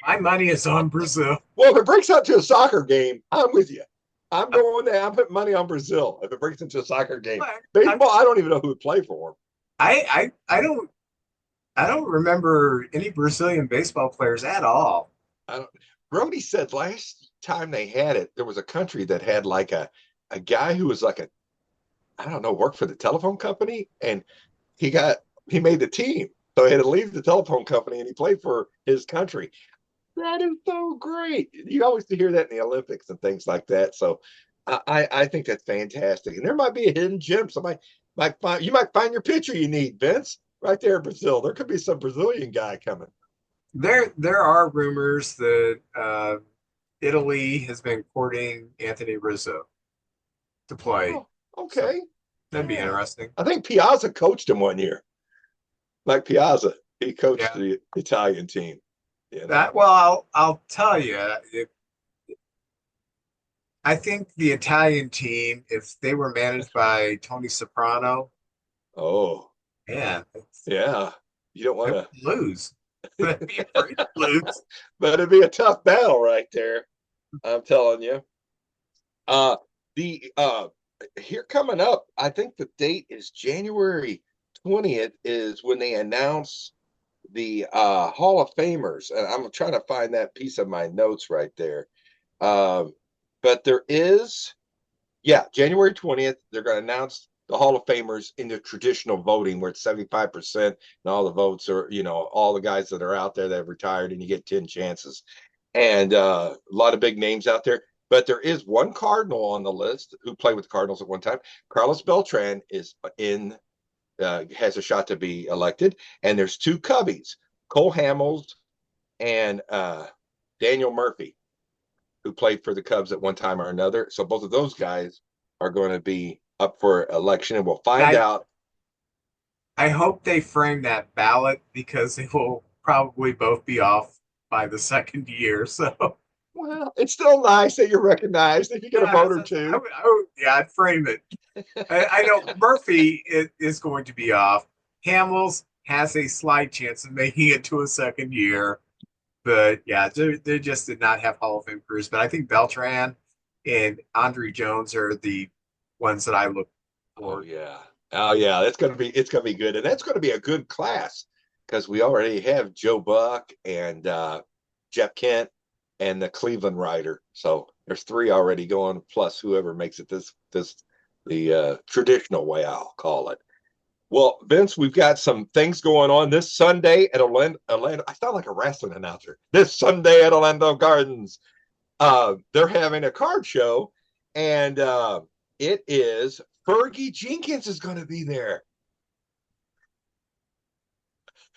My money is on Brazil. Well, if it breaks out to a soccer game, I'm with you. I'm going there. I'm putting money on Brazil if it breaks into a soccer game. Baseball, I don't even know who would play for them. I don't remember any Brazilian baseball players at all. Brody said last time they had it, there was a country that had like a guy who was like worked for the telephone company, and he made the team. So he had to leave the telephone company, and he played for his country. That is so great. You always hear that in the Olympics and things like that. So I think that's fantastic. And there might be a hidden gem. Somebody you might find your pitcher you need, Vince, right there in Brazil. There could be some Brazilian guy coming. There are rumors that Italy has been courting Anthony Rizzo to play. Oh, okay. So that'd be interesting. I think Piazza coached him one year. Mike Piazza, he coached the Italian team. You know? I'll tell you, I think the Italian team, if they were managed by Tony Soprano, yeah, you don't want to lose. But it'd be afraid to lose. But it'd be a tough battle right there. I'm telling you. Here coming up, I think the date is January 20th is when they announce the Hall of Famers, and I'm trying to find that piece of my notes right there. But there is, January 20th, they're going to announce the Hall of Famers in the traditional voting, where it's 75%, and all the votes are, all the guys that are out there that have retired, and you get 10 chances. And a lot of big names out there. But there is one Cardinal on the list who played with the Cardinals at one time. Carlos Beltran is has a shot to be elected. And there's 2 Cubbies, Cole Hamels and Daniel Murphy, who played for the Cubs at one time or another. So both of those guys are going to be up for election, and we'll find out. I hope they frame that ballot, because they will probably both be off by the second year. So, well, it's still nice that you're recognized if you get a vote or two. I'd frame it. I know Murphy is going to be off. Hamels has a slight chance of making it to a second year. But they just did not have Hall of Fame careers. But I think Beltran and Andre Jones are the ones that I look for. Oh yeah, it's gonna be good, and that's gonna be a good class, because we already have Joe Buck and Jeff Kent and the Cleveland rider. So there's 3 already going, plus whoever makes it the traditional way, I'll call it. Well, Vince, we've got some things going on this Sunday at Orlando. I sound like a wrestling announcer. This Sunday at Orlando Gardens, they're having a card show, and it is Fergie Jenkins is going to be there.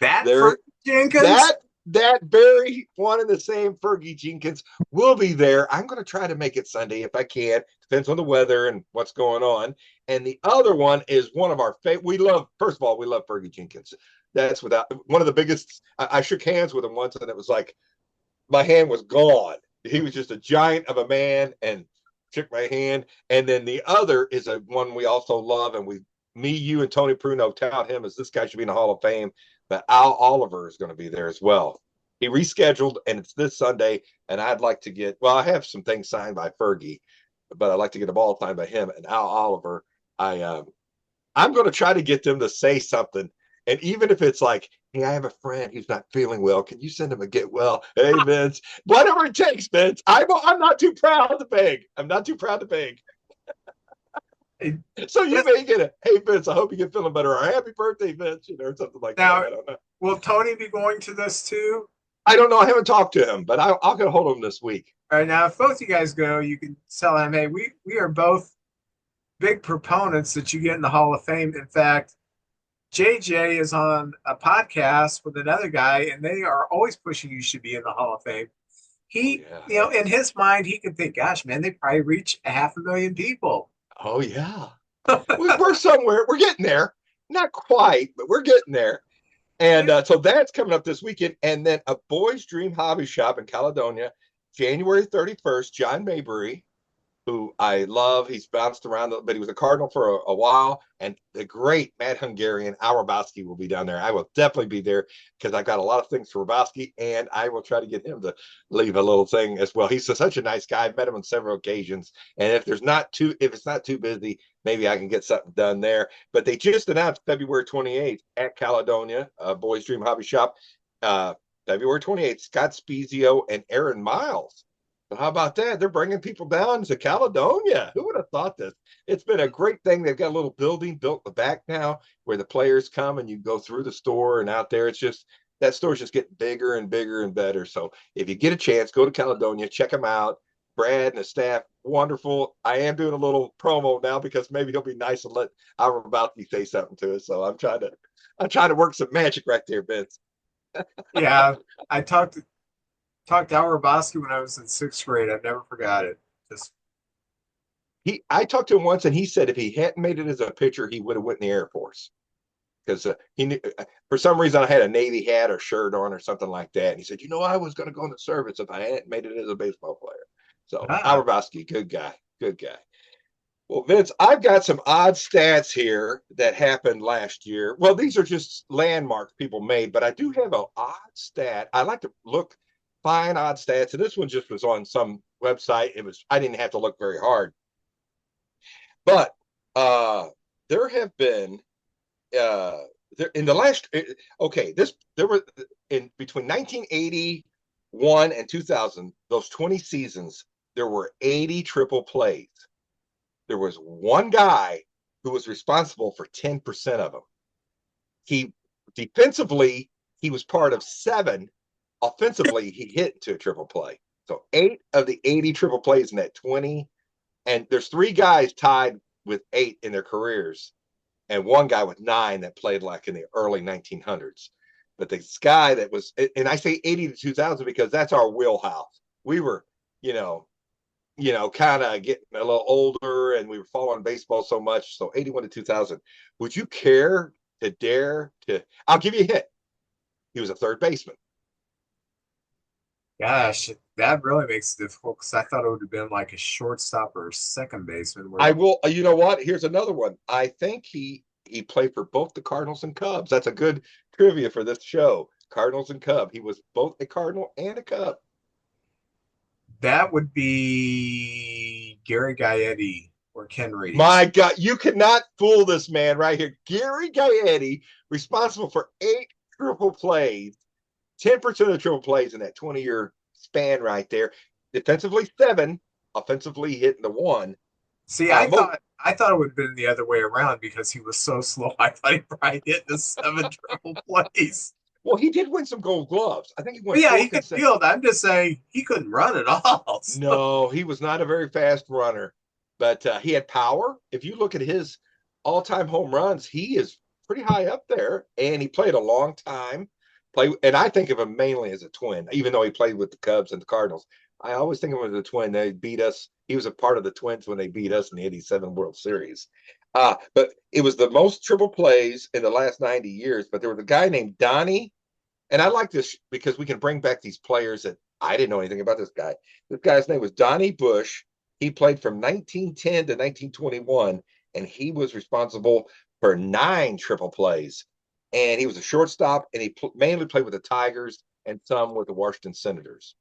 Fergie Jenkins? That very one and the same Fergie Jenkins will be there. I'm going to try to make it Sunday if I can. Depends on the weather and what's going on. And the other one is one of our favorite. First of all, we love Fergie Jenkins. That's without one of the biggest. I shook hands with him once, and it was like my hand was gone. He was just a giant of a man and shook my hand. And then the other is a one we also love, and you and Tony Pruno tout him as this guy should be in the Hall of Fame. But Al Oliver is going to be there as well. He rescheduled, and it's this Sunday. And I'd like to I have some things signed by Fergie, but I'd like to get a ball signed by him and Al Oliver. I'm going to try to get them to say something. And even if it's like, hey, I have a friend who's not feeling well. Can you send him a get well? Hey, Vince, whatever it takes, Vince. I'm not too proud to beg. I'm not too proud to beg. So you may get a, hey, Vince, I hope you get feeling better. Or happy birthday, Vince, or something like that. I don't know. Will Tony be going to this too? I don't know. I haven't talked to him, but I'll get a hold of him this week. All right. Now, if both you guys go, you can tell him, hey, we are both big proponents that you get in the Hall of Fame. In fact, JJ is on a podcast with another guy, and they are always pushing you should be in the Hall of Fame. In his mind, he could think, gosh, man, they probably reach 500,000 people. Oh, yeah. We're somewhere. We're getting there. Not quite, but we're getting there. And so that's coming up this weekend. And then a Boys Dream Hobby Shop in Caledonia, January 31st, John Mabry, who I love. He's bounced around, but he was a Cardinal for a while. And the great Matt Hungarian, Al Rabowski, will be down there. I will definitely be there because I've got a lot of things for Rabowski, and I will try to get him to leave a little thing as well. He's such a nice guy. I've met him on several occasions. And if it's not too busy, maybe I can get something done there. But they just announced February 28th at Caledonia, Boys Dream Hobby Shop. February 28th, Scott Spezio and Aaron Miles. So how about that? They're bringing people down to Caledonia. Who would have thought this? It's been a great thing. They've got a little building built in the back now where the players come and you go through the store and out there. It's just that store's just getting bigger and bigger and better. So if you get a chance, go to Caledonia, check them out. Brad and the staff, wonderful. I am doing a little promo now because maybe he'll be nice and let our Rabowski say something to us. So I'm trying to work some magic right there, Vince. Yeah, I talked to Al Rabowski when I was in 6th grade. I've never forgot it. I talked to him once, and he said if he hadn't made it as a pitcher, he would have went in the Air Force because he knew for some reason I had a Navy hat or shirt on or something like that. And he said, I was going to go in the service if I hadn't made it as a baseball player. So Al Rabowski, good guy. Well, Vince, I've got some odd stats here that happened last year. Well, these are just landmarks people made, but I do have an odd stat. I like to find odd stats, and this one just was on some website. I didn't have to look very hard. But there have been in the last there were in between 1981 and 2000, those 20 seasons, there were 80 triple plays. There was one guy who was responsible for 10% of them. Defensively, he was part of 7. Offensively, he hit to a triple play. So 8 of the 80 triple plays in that 20. And there's 3 guys tied with 8 in their careers, and 1 guy with 9 that played like in the early 1900s. But this guy that was, and I say 80 to 2000 because that's our wheelhouse. We were, kind of getting a little older, and we were following baseball so much. So 81 to 2000. Would you care to dare to? I'll give you a hint. He was a third baseman. Gosh, that really makes it difficult because I thought it would have been like a shortstop or a second baseman. I will. You know what? Here's another one. I think he played for both the Cardinals and Cubs. That's a good trivia for this show. Cardinals and Cubs. He was both a Cardinal and a Cub. That would be Gary Gaetti or Ken Reedy. My God, you cannot fool this man right here. Gary Gaetti, responsible for 8 triple plays, 10% of the triple plays in that 20-year span right there. Defensively 7, offensively hitting the 1. See, I thought it would have been the other way around because he was so slow. I thought he probably hit the 7 triple plays. Well, he did win some Gold Gloves. I think he won But yeah, 4 he could consecutive. field. I'm just saying he couldn't run at all. So, No, he was not a very fast runner, but he had power. If you look at his all-time home runs, he is pretty high up there, and he played a long time. And I think of him mainly as a Twin, even though he played with the Cubs and the Cardinals. I always think of him as a Twin. They beat us. He was a part of the Twins when they beat us in the '87 World Series. But it was the most triple plays in the last 90 years. But there was a guy named Donnie, and I like this because we can bring back these players that I didn't know anything about this guy. This guy's name was Donnie Bush. He played from 1910 to 1921, and he was responsible for 9 triple plays. And he was a shortstop, and he mainly played with the Tigers and some with the Washington Senators.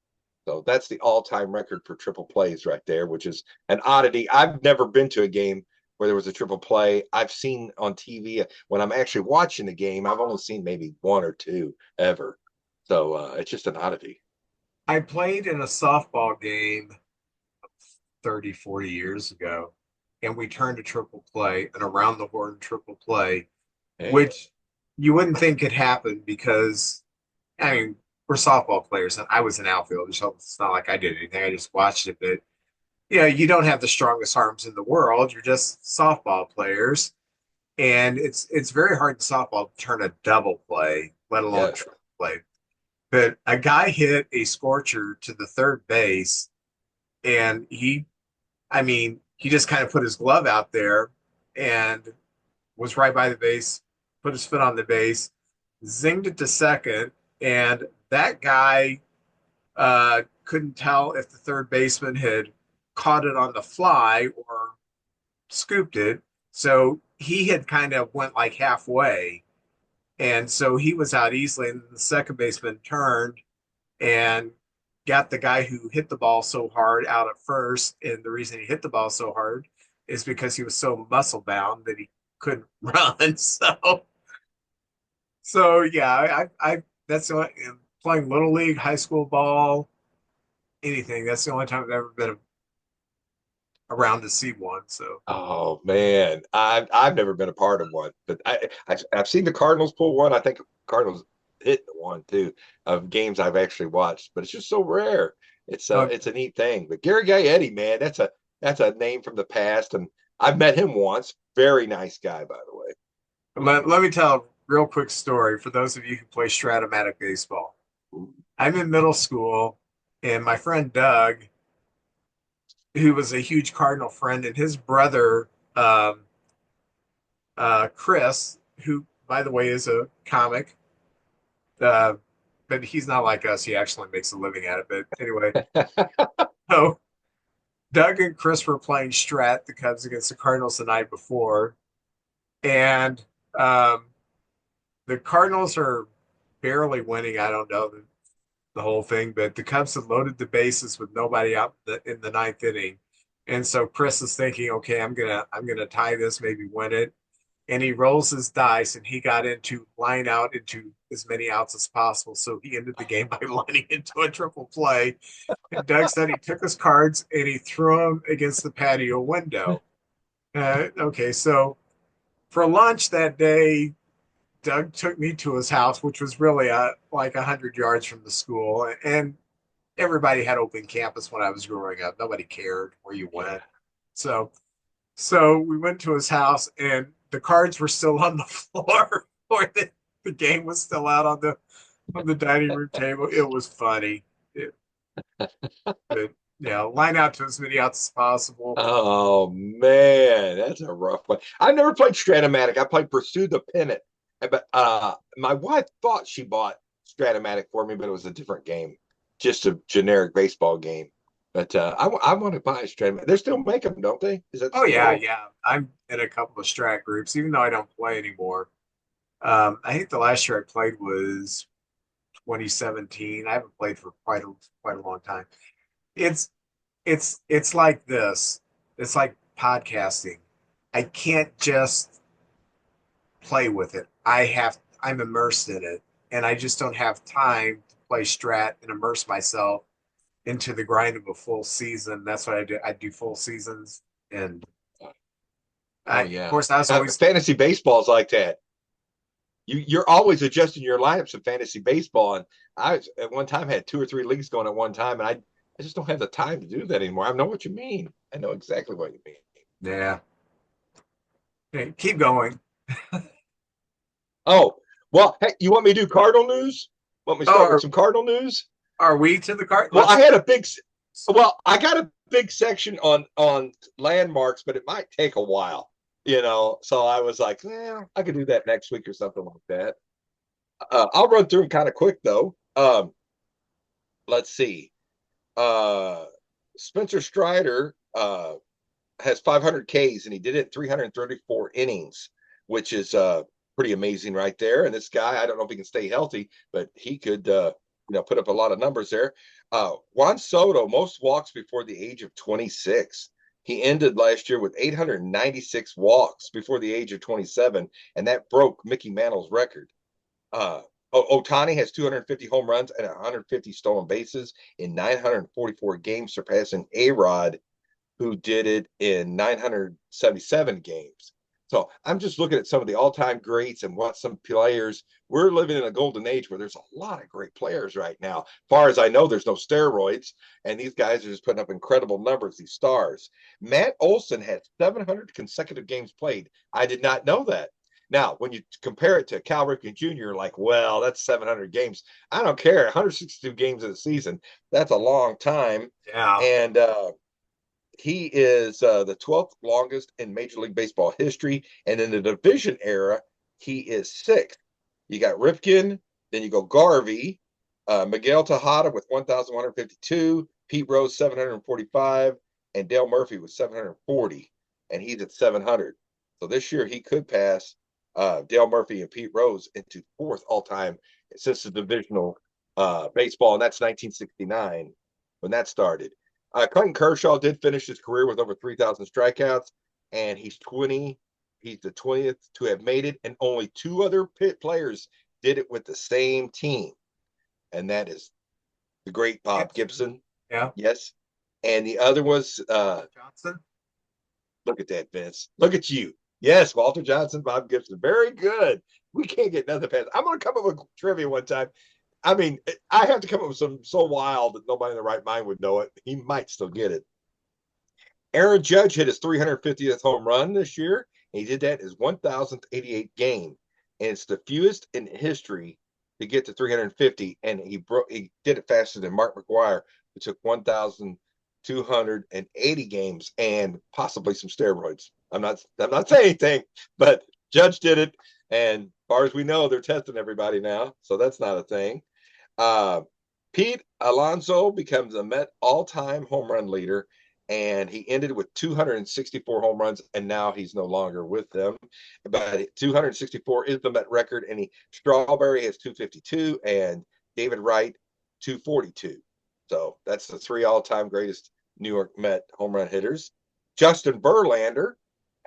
So that's the all-time record for triple plays right there, which is an oddity. I've never been to a game where there was a triple play. I've seen on TV when I'm actually watching the game, I've only seen maybe 1 or 2 ever. So it's just an oddity. I played in a softball game 30, 40 years ago, and we turned a triple play, an around the horn triple play, Hey, which you wouldn't think could happen because, I mean, we're softball players, and I was an outfielder, so it's not like I did anything. I just watched it, but you don't have the strongest arms in the world. You're just softball players, and it's very hard in softball to turn a double play, let alone yeah, triple play. But a guy hit a scorcher to the third base, and I mean, he just kind of put his glove out there and was right by the base, put his foot on the base, zinged it to second, and that guy couldn't tell if the third baseman had caught it on the fly or scooped it. So he had kind of went like halfway. And so he was out easily. And the second baseman turned and got the guy who hit the ball so hard out at first. And the reason he hit the ball so hard is because he was so muscle bound that he couldn't run. So yeah, I that's the only, playing little league, high school ball, anything. That's the only time I've ever been around to see one. So oh man, I've never been a part of one, but I've seen the Cardinals pull one. I think Cardinals hit one too of games I've actually watched, but it's just so rare. uh, It's a neat thing. But Gary Gaetti, man, that's a name from the past, and I've met him once. Very nice guy, by the way. let me tell a real quick story for those of you who play Stratomatic baseball. Ooh. I'm in middle school, and my friend Doug, who was a huge Cardinal friend, and his brother Chris, who by the way is a comic, uh, but he's not like us. He actually makes a living at it. But anyway, so Doug and Chris were playing Strat, the Cubs against the Cardinals the night before, and um, the Cardinals are barely winning. I don't know the whole thing, but the Cubs had loaded the bases with nobody out in the ninth inning, and so Chris is thinking, okay, I'm gonna tie this, maybe win it, and he rolls his dice, and he got into line out into as many outs as possible, so he ended the game by lining into a triple play. And Doug said he took his cards and he threw them against the patio window. Okay, so for lunch that day, Doug took me to his house, which was really like 100 yards from the school, and everybody had open campus when I was growing up. Nobody cared where you Yeah. went. So, so we went to his house, and the cards were still on the floor, or the game was still out on the dining room table. It was funny. But yeah, line out to as many outs as possible. Oh man, that's a rough one. I've never played Stratomatic. I played Pursue the Pennant, but my wife thought she bought Stratomatic for me, but it was a different game, just a generic baseball game. But I want to buy a Stratomatic. They still make them, don't they? Is that Oh yeah, still? yeah. I'm in a couple of strat groups, even though I don't play anymore. I think the last year I played was 2017. I haven't played for quite a long time. It's it's like this. It's like podcasting. I can't just play with it. I'm immersed in it, and I just don't have time to play strat and immerse myself into the grind of a full season. That's what I do. I do full seasons, and Oh of yeah. course, I was always Fantasy baseball is like that. You're always adjusting your lineups in fantasy baseball, and at one time had 2 or 3 leagues going at one time, and I just don't have the time to do that anymore. I know what you mean. I know exactly what you mean. yeah. Okay, keep going. Oh, well, hey, you want me to do Cardinal news? Want me to Oh, start with some Cardinal news? are we to the card? Well, Let's. I got a big section on landmarks, but it might take a while, So I was like, I could do that next week or something like that. I'll run through them kind of quick though. Let's see. Uh, Spencer Strider has 500 Ks and he did it in 334 innings, which is pretty amazing right there. And this guy, I don't know if he can stay healthy, but he could put up a lot of numbers there. Juan Soto, most walks before the age of 26. He ended last year with 896 walks before the age of 27, and that broke Mickey Mantle's record. Otani has 250 home runs and 150 stolen bases in 944 games, surpassing A-Rod, who did it in 977 games. So I'm just looking at some of the all-time greats and what some players. We're living in a golden age where there's a lot of great players right now. As far as I know, there's no steroids, and these guys are just putting up incredible numbers, these stars. Matt Olson had 700 consecutive games played. I did not know that. Now, when you compare it to Cal Ripken Jr., like, well, that's 700 games. I don't care. 162 games in a season. That's a long time. Yeah. And he is the 12th longest in Major League Baseball history. And in the division era, he is sixth. You got Ripken, then you go Garvey, Miguel Tejada with 1,152, Pete Rose 745, and Dale Murphy with 740, and he's at 700. So this year he could pass Dale Murphy and Pete Rose into fourth all-time since the divisional baseball, and that's 1969 when that started. Clayton Kershaw did finish his career with over 3,000 strikeouts, and he's 20. He's the 20th to have made it, and only 2 other players did it with the same team, and that is the great Bob Gibson. Yeah. Yes, and the other was Johnson. Look at that, Vince. Look at you. Yes, Walter Johnson, Bob Gibson. Very good. We can't get nothing past. I'm going to come up with trivia one time. I mean, I have to come up with some so wild that nobody in the right mind would know it. He might still get it. Aaron Judge hit his 350th home run this year. And he did that his 1,088th game. And it's the fewest in history to get to 350. And he did it faster than Mark McGwire, who took 1,280 games and possibly some steroids. I'm not saying anything, but Judge did it. And as far as we know, they're testing everybody now. So that's not a thing. Pete Alonso becomes a Met all-time home run leader, and he ended with 264 home runs, and now he's no longer with them. But 264 is the Met record, and Strawberry has 252, and David Wright 242. So that's the 3 all-time greatest New York Met home run hitters. Justin Verlander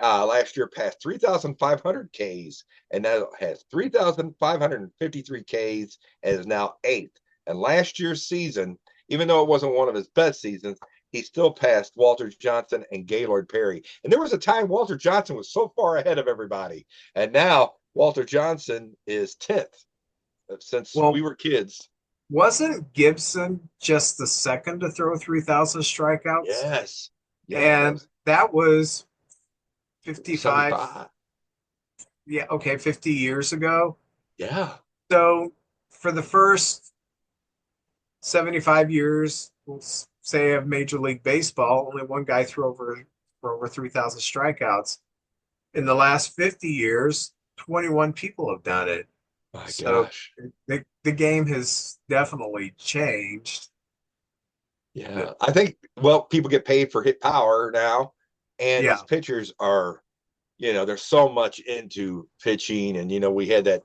last year passed 3,500 Ks and now has 3,553 Ks and is now 8th. And last year's season, even though it wasn't one of his best seasons, he still passed Walter Johnson and Gaylord Perry. And there was a time Walter Johnson was so far ahead of everybody. And now Walter Johnson is 10th since we were kids. Wasn't Gibson just the second to throw 3,000 strikeouts? Yes. And that was 55. 75. Yeah, okay, 50 years ago. Yeah. So for the first 75 years, we'll say, of Major League Baseball, only one guy threw for over 3,000 strikeouts. In the last 50 years, 21 people have done it. My So gosh. the game has definitely changed. Yeah. I think, people get paid for hit power now, and these pitchers are, there's so much into pitching, and, we had that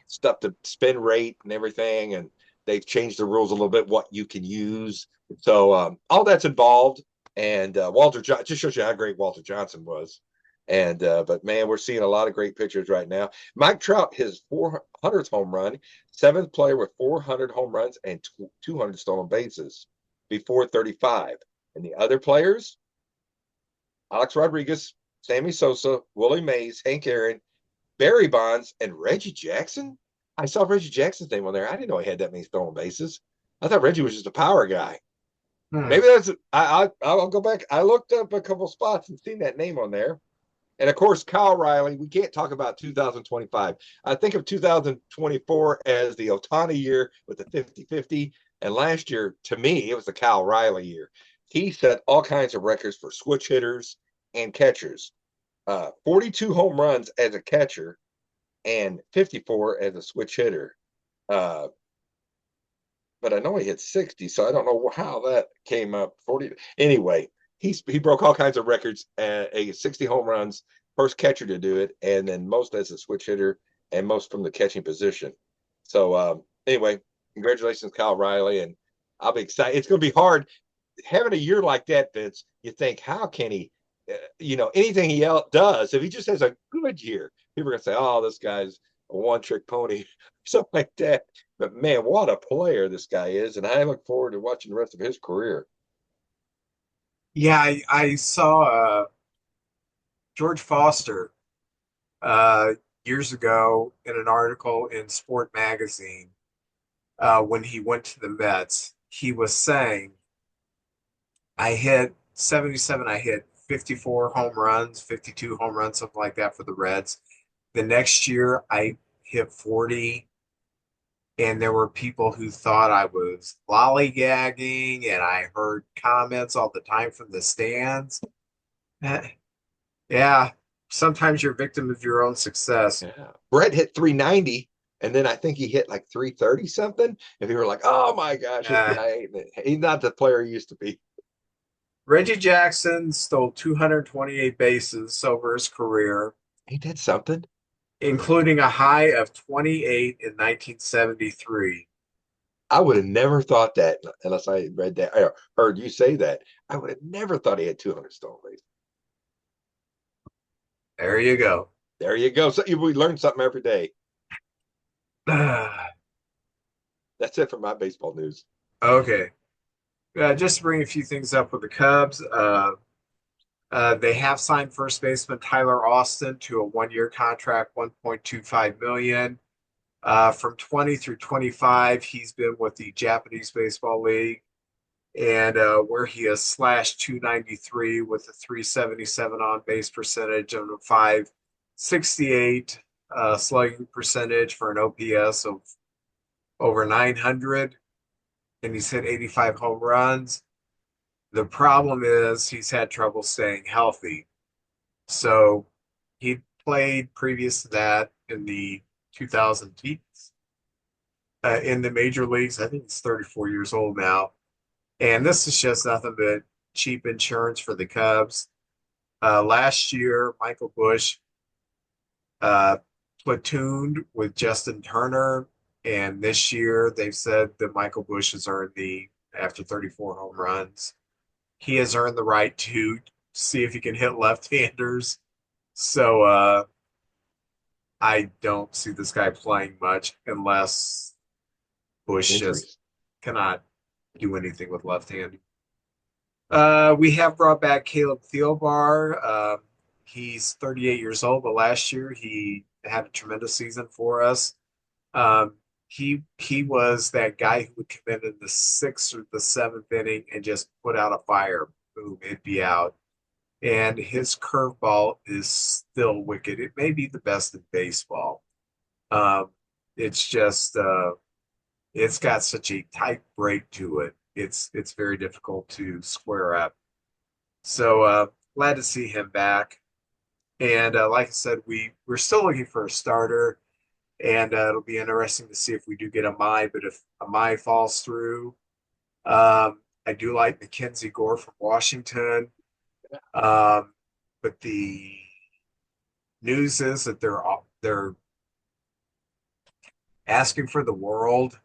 stuff, the spin rate and everything, and they've changed the rules a little bit, what you can use. So all that's involved. And Walter Johnson just shows you how great Walter Johnson was. And but man, we're seeing a lot of great pitchers right now. Mike Trout, his 400th home run, 7th player with 400 home runs and 200 stolen bases. before 35. And the other players, Alex Rodriguez, Sammy Sosa, Willie Mays, Hank Aaron, Barry Bonds, and Reggie Jackson. I saw Reggie Jackson's name on there. I didn't know he had that many stolen bases. I thought Reggie was just a power guy. Hmm. Maybe that's I'll go back. I looked up a couple spots and seen that name on there. And of course, Kyle Riley. We can't talk about 2025. I think of 2024 as the Otani year with the 50-50. And last year, to me, it was the Kyle Riley year. He set all kinds of records for switch hitters and catchers. 42 home runs as a catcher and 54 as a switch hitter. Uh, but I know he hit 60, so I don't know how that came up. 40 anyway. He broke all kinds of records. A 60 home runs, first catcher to do it, and then most as a switch hitter, and most from the catching position. So anyway, congratulations, Kyle Riley, and I'll be excited. It's going to be hard having a year like that, Vince. You think, how can he? Anything he does, if he just has a good year, people are going to say, "Oh, this guy's a one-trick pony," something like that. But man, what a player this guy is, and I look forward to watching the rest of his career. Yeah, I saw George Foster uh, years ago in an article in Sport Magazine when he went to the Mets. He was saying, I hit 77, I hit 54 home runs, 52 home runs, something like that for the Reds. The next year, I hit 40, and there were people who thought I was lollygagging, and I heard comments all the time from the stands. Eh, Yeah, sometimes you're a victim of your own success. Yeah. Brett hit 390, and then I think he hit like 330 something. And people were like, "Oh my gosh, this Uh, guy he's not the player he used to be." Reggie Jackson stole 228 bases over his career, He did something. including a high of 28 in 1973. I would have never thought that unless I read that or heard you say that. I would have never thought he had 200 stolen bases. There you go. There you go. So we learn something every day. That's it for my baseball news. Okay. Just to bring a few things up with the Cubs, they have signed first baseman Tyler Austin to a one-year contract, 1.25 million. From 20 through 25, he's been with the Japanese Baseball League, and where he has slashed 293 with a 377 on base percentage and a 568 slugging percentage for an OPS of over 900, and he's hit 85 home runs. The problem is he's had trouble staying healthy. So he played previous to that in the 2010s in the major leagues. I think he's 34 years old now. And this is just nothing but cheap insurance for the Cubs. Last year, Michael Bush uh, platooned with Justin Turner. And this year, they've said that Michael Bush has earned after 34 home runs, he has earned the right to see if he can hit left-handers. So I don't see this guy playing much unless Bush just Injuries. cannot do anything with left hand. We have brought back Caleb Thielbar. He's 38 years old, but last year he had a tremendous season for us. Um, he was that guy who would come in the sixth or the seventh inning and just put out a fire. Boom, it'd be out. And his curveball is still wicked. It may be the best in baseball. Um, it's just it's got such a tight break to it. It's very difficult to square up. So glad to see him back. And like I said, we're still looking for a starter, and it'll be interesting to see if we do get a Mai. But if a Mai falls through, I do like Mackenzie Gore from Washington. Um, but the news is that they're asking for the world.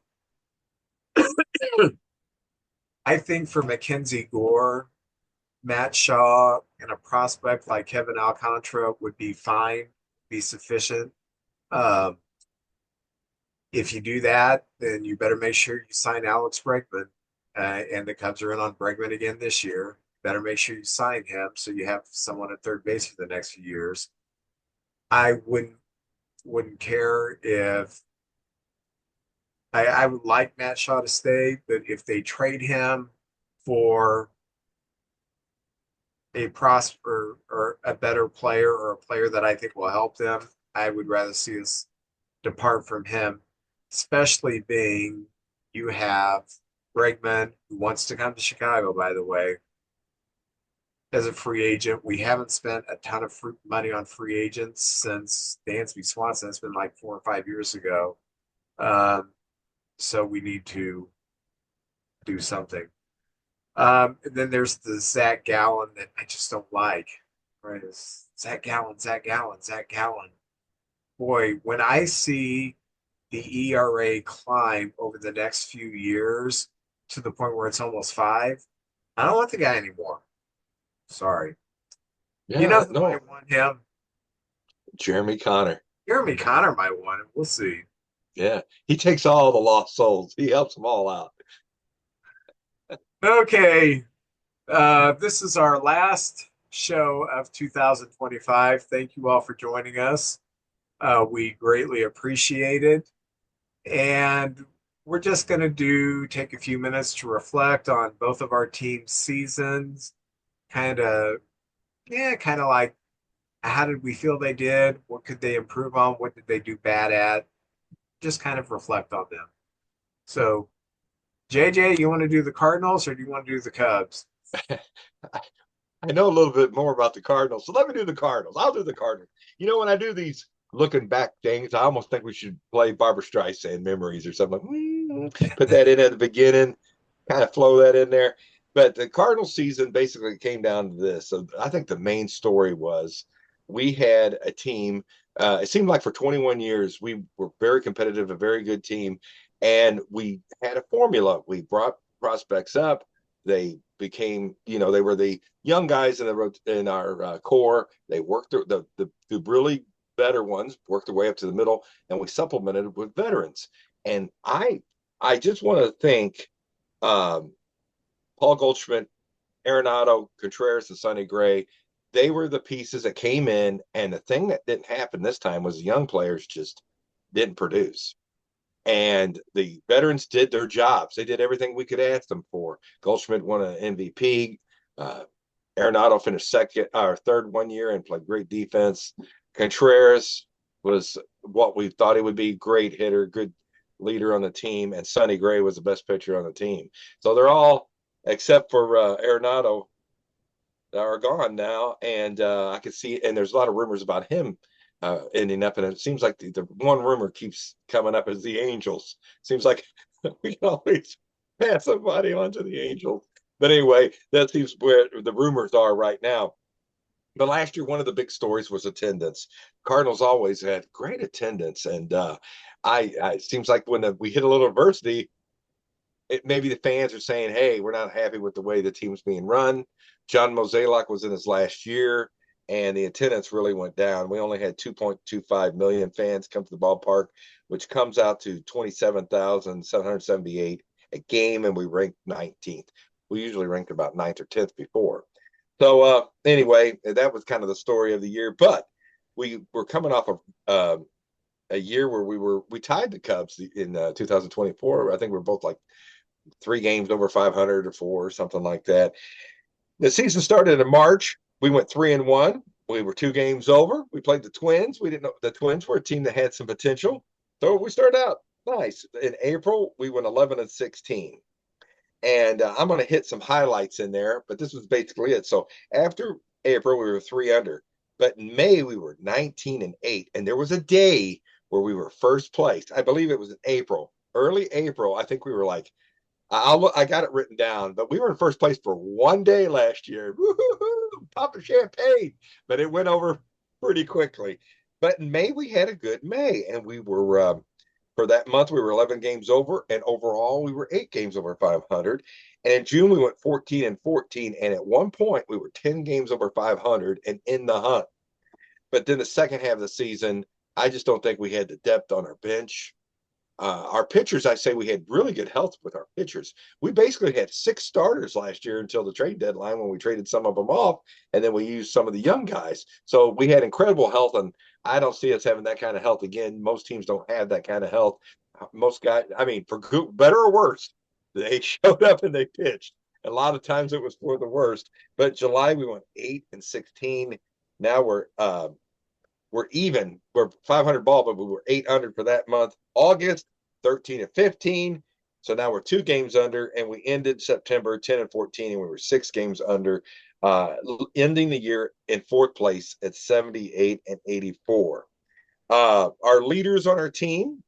I think for Mackenzie Gore, Matt Shaw, and a prospect like Kevin Alcantara would be fine, be sufficient. Um, if you do that, then you better make sure you sign Alex Bregman. and the Cubs are in on Bregman again this year. Better make sure you sign him so you have someone at third base for the next few years. I wouldn't care if I would like Matt Shaw to stay, but if they trade him for a prosper or a better player or a player that I think will help them, I would rather see us depart from him, especially being you have Bregman, who wants to come to Chicago, by the way, as a free agent. We haven't spent a ton of money on free agents since Dansby Swanson. It's been like 4 or 5 years ago. So we need to do something. And then there's the Zach Gallen that I just don't like. Right? It's Zach Gallen, Zach Gallen, Zach Gallen. Boy, when I see the ERA climb over the next few years to the point where it's almost 5, I don't want the guy anymore. Sorry. You know Yeah, who no, might want him? Jeremy Connor. Jeremy Connor might want him. We'll see. Yeah, he takes all the lost souls. He helps them all out. Okay. This is our last show of 2025. Thank you all for joining us. We greatly appreciate it. And we're just going to take a few minutes to reflect on both of our team's seasons. Kind of like how did we feel they did? What could they improve on? What did they do bad at? Just kind of reflect on them. So, JJ, you want to do the Cardinals or do you want to do the Cubs? I know a little bit more about the Cardinals, so let me do the Cardinals. I'll do the Cardinals. You know, when I do these looking back things, I almost think we should play Barbara Streisand Memories or something. Put that in at the beginning, kind of flow that in there. But the Cardinal season basically came down to this. So I think the main story was we had a team. It seemed like for 21 years we were very competitive, a very good team, and we had a formula. We brought prospects up. They became, they were the young guys in our core. They worked the really better ones, worked their way up to the middle, and we supplemented with veterans. And I just want to thank Paul Goldschmidt, Arenado, Contreras, and Sonny Gray. They were the pieces that came in, and the thing that didn't happen this time was the young players just didn't produce. And the veterans did their jobs. They did everything we could ask them for. Goldschmidt won an MVP. Arenado finished second or third one year and played great defense. Contreras was what we thought he would be, great hitter, good leader on the team. And Sonny Gray was the best pitcher on the team. So they're all, except for Arenado, are gone now. And I could see, and there's a lot of rumors about him ending up, and it seems like the one rumor keeps coming up is the Angels. Seems like we can always pass somebody on to the Angels. But anyway, that seems where the rumors are right now. But last year, one of the big stories was attendance. Cardinals always had great attendance, and it seems like when we hit a little adversity, maybe the fans are saying, "Hey, we're not happy with the way the team's being run." John Mozeliak was in his last year, and the attendance really went down. We only had 2.25 million fans come to the ballpark, which comes out to 27,778 a game, and we ranked 19th. We usually ranked about 9th or 10th before. So anyway, that was kind of the story of the year. But we were coming off of a year where we tied the Cubs in 2024. I think we were both like 3 games over 500 or 4 or something like that. The season started in March. We went 3-1. We were 2 games over. We played the Twins. We didn't know the Twins were a team that had some potential. So we started out nice. In April, we went 11-16. And I'm going to hit some highlights in there, but this was basically it. So after April, we were 3 under. But in May, we were 19-8. And there was a day where we were first place. I believe it was in April. Early April, I think we were like, I got it written down, but we were in first place for one day last year. Woo-hoo-hoo, pop of champagne, but it went over pretty quickly. But in May, we had a good May, and we were for that month we were 11 games over, and overall we were 8 games over 500. And in June we went 14-14, and at one point we were 10 games over 500 and in the hunt. But then the second half of the season, I just don't think we had the depth on our bench. our pitchers, I say we had really good health with our pitchers. We basically had 6 starters last year until the trade deadline when we traded some of them off, and then we used some of the young guys. So we had incredible health, and I don't see us having that kind of health again. Most teams don't have that kind of health. Most guys, I mean, for good, better or worse, they showed up and they pitched. A lot of times it was for the worst. But July we went 8-16. Now we're even. We're 500 ball, but we were 800 for that month. August 13-15. So now we're 2 games under, and we ended September 10-14, and we were 6 games under, ending the year in 4th place at 78-84. Our leaders on our team,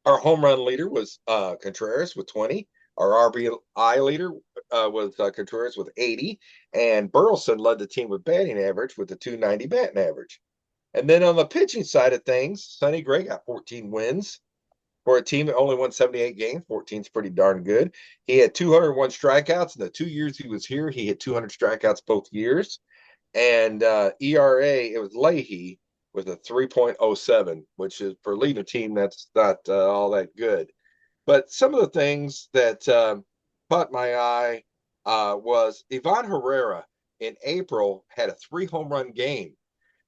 our home run leader was Contreras with 20. Our RBI leader was Contreras with 80, and Burleson led the team with batting average with a 290 batting average. And then on the pitching side of things, Sonny Gray got 14 wins. For a team that only won 78 games, 14 is pretty darn good. He had 201 strikeouts. In the 2 years he was here, he had 200 strikeouts both years. And ERA, it was Leahy with a 3.07, which is for leading a team, that's not all that good. But some of the things that caught my eye was Ivan Herrera in April had a 3 home run game.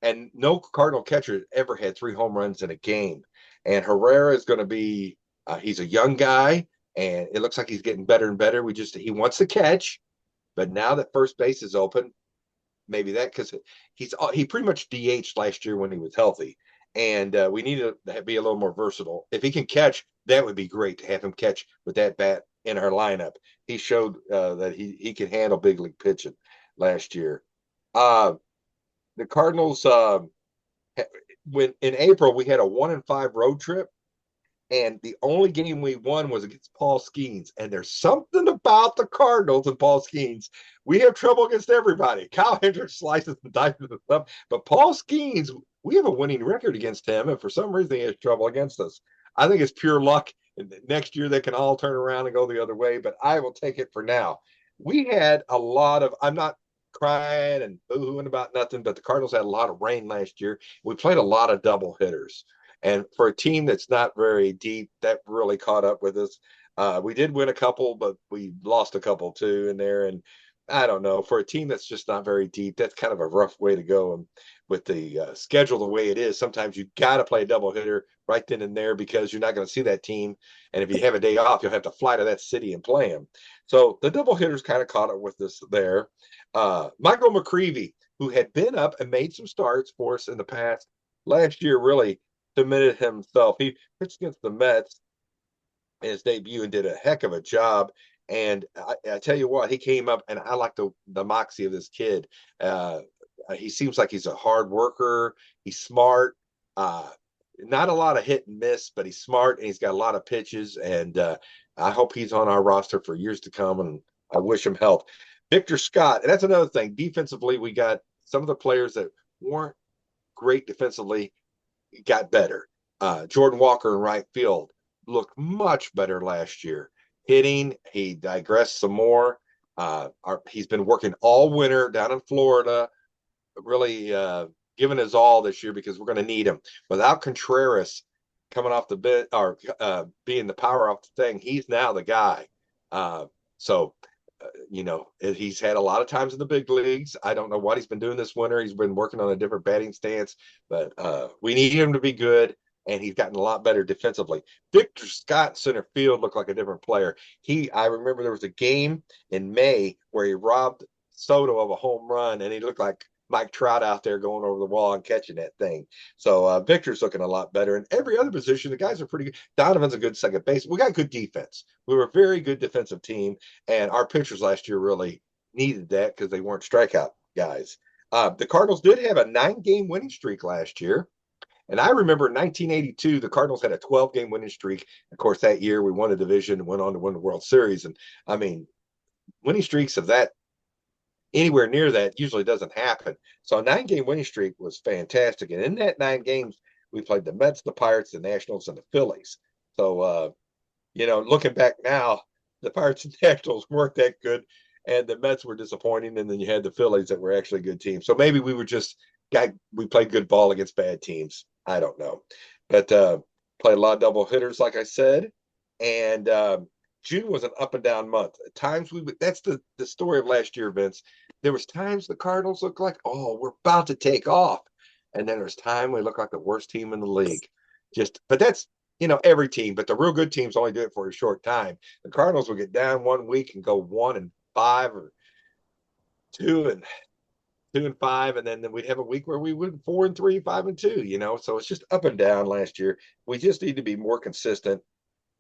And no Cardinal catcher ever had 3 home runs in a game. And Herrera is going to be, he's a young guy, and it looks like he's getting better and better. He wants to catch, but now that first base is open, maybe that, because he pretty much DH'd last year when he was healthy. And we need to be a little more versatile. If he can catch, that would be great to have him catch with that bat in our lineup. He showed that he can handle big league pitching last year. The Cardinals, when in April we had a 1-5 road trip, and the only game we won was against Paul Skeens. And there's something about the Cardinals and Paul Skeens. We have trouble against everybody. Kyle Hendricks slices and dices and stuff, but Paul Skeens, we have a winning record against him, and for some reason he has trouble against us. I think it's pure luck. Next year they can all turn around and go the other way, but I will take it for now. We had a lot of, I'm not crying and boo-hooing about nothing, but the Cardinals had a lot of rain last year. We played a lot of double hitters. And for a team that's not very deep, that really caught up with us. We did win a couple, but we lost a couple too in there. And I don't know, for a team that's just not very deep, that's kind of a rough way to go. And with the schedule the way it is, sometimes you got to play a double hitter right then and there because you're not going to see that team. And if you have a day off, you'll have to fly to that city and play them. So the double hitters kind of caught up with us there. Michael McCreevy, who had been up and made some starts for us in the past, last year really cemented himself. He pitched against the Mets in his debut and did a heck of a job. And I tell you what, he came up, and I like the moxie of this kid. He seems like he's a hard worker. He's smart. Not a lot of hit and miss, but he's smart, and he's got a lot of pitches. And I hope he's on our roster for years to come, and I wish him health. Victor Scott, and that's another thing. Defensively, we got some of the players that weren't great defensively got better. Jordan Walker in right field looked much better last year. Hitting, he digressed some more. He's been working all winter down in Florida, really giving his all this year because we're going to need him. Without Contreras coming off the bit or being the power off the thing, he's now the guy. He's had a lot of times in the big leagues. I don't know what he's been doing this winter. He's been working on a different batting stance, but we need him to be good, and he's gotten a lot better defensively. Victor Scott center field looked like a different player. I remember there was a game in May where he robbed Soto of a home run, and he looked like Mike Trout out there going over the wall and catching that thing. So Victor's looking a lot better. And every other position, the guys are pretty good. Donovan's a good second base. We got good defense. We were a very good defensive team, and our pitchers last year really needed that because they weren't strikeout guys. The Cardinals did have a 9-game winning streak last year. And I remember in 1982, the Cardinals had a 12-game winning streak. Of course, that year we won a division and went on to win the World Series. And I mean, winning streaks of that anywhere near that usually doesn't happen. So a 9-game winning streak was fantastic. And in that 9 games, we played the Mets, the Pirates, the Nationals, and the Phillies. So, looking back now, the Pirates and Nationals weren't that good, and the Mets were disappointing. And then you had the Phillies that were actually a good team. So maybe we played good ball against bad teams. I don't know. But Played a lot of double hitters, like I said. And June was an up and down month. At times that's the story of last year, Vince. There was times the Cardinals looked like, oh, we're about to take off. And then there's time we look like the worst team in the league. But that's, every team, but the real good teams only do it for a short time. The Cardinals will get down 1 week and go 1-5 or 2-5, and then we'd have a week where we went 4-3, 5-2. So it's just up and down last year. We just need to be more consistent.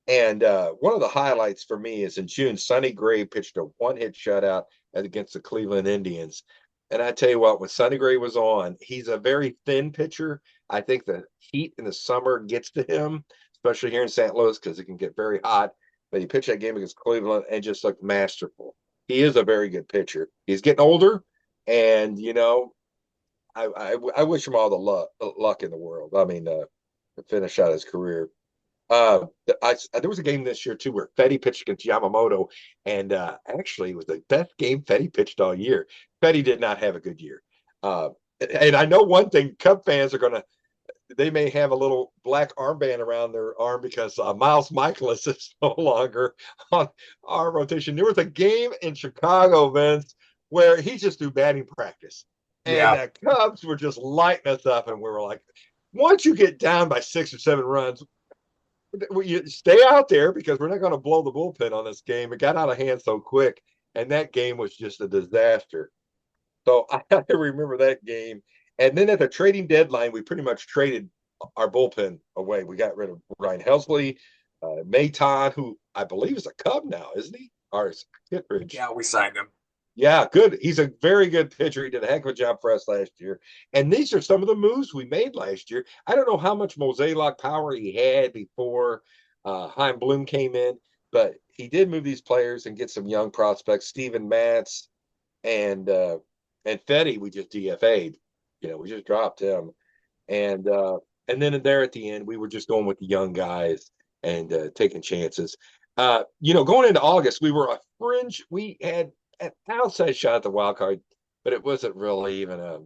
And one of the highlights for me is in June, Sonny Gray pitched a one-hit shutout against the Cleveland Indians. And I tell you what, when Sonny Gray was on, he's a very thin pitcher. I think the heat in the summer gets to him, especially here in St. Louis, because it can get very hot. But he pitched that game against Cleveland and just looked masterful. He is a very good pitcher. He's getting older, and I wish him all the luck in the world. I mean, to finish out his career. There was a game this year too where Fetty pitched against Yamamoto, and actually it was the best game Fetty pitched all year. Fetty did not have a good year, and I know one thing: Cub fans they may have a little black armband around their arm because Miles Michaelis is no longer on our rotation. There was a game in Chicago, Vince, where he just threw batting practice, and the Cubs were just lighting us up, and we were like, once you get down by 6 or 7 runs, you stay out there because we're not going to blow the bullpen on this game. It got out of hand so quick, and that game was just a disaster. So I remember that game. And then at the trading deadline, we pretty much traded our bullpen away. We got rid of Ryan Helsley, Mayton, who I believe is a Cub now, isn't he? Or is Kittredge? Yeah, we signed him. Yeah, good. He's a very good pitcher. He did a heck of a job for us last year. And these are some of the moves we made last year. I don't know how much Mozeliak power he had before Chaim Bloom came in, but he did move these players and get some young prospects. Steven Matz and Fetty, we just DFA'd. We just dropped him. And then there at the end, we were just going with the young guys and taking chances. Going into August, we were a fringe. We had an outside shot at the wild card, but it wasn't really even a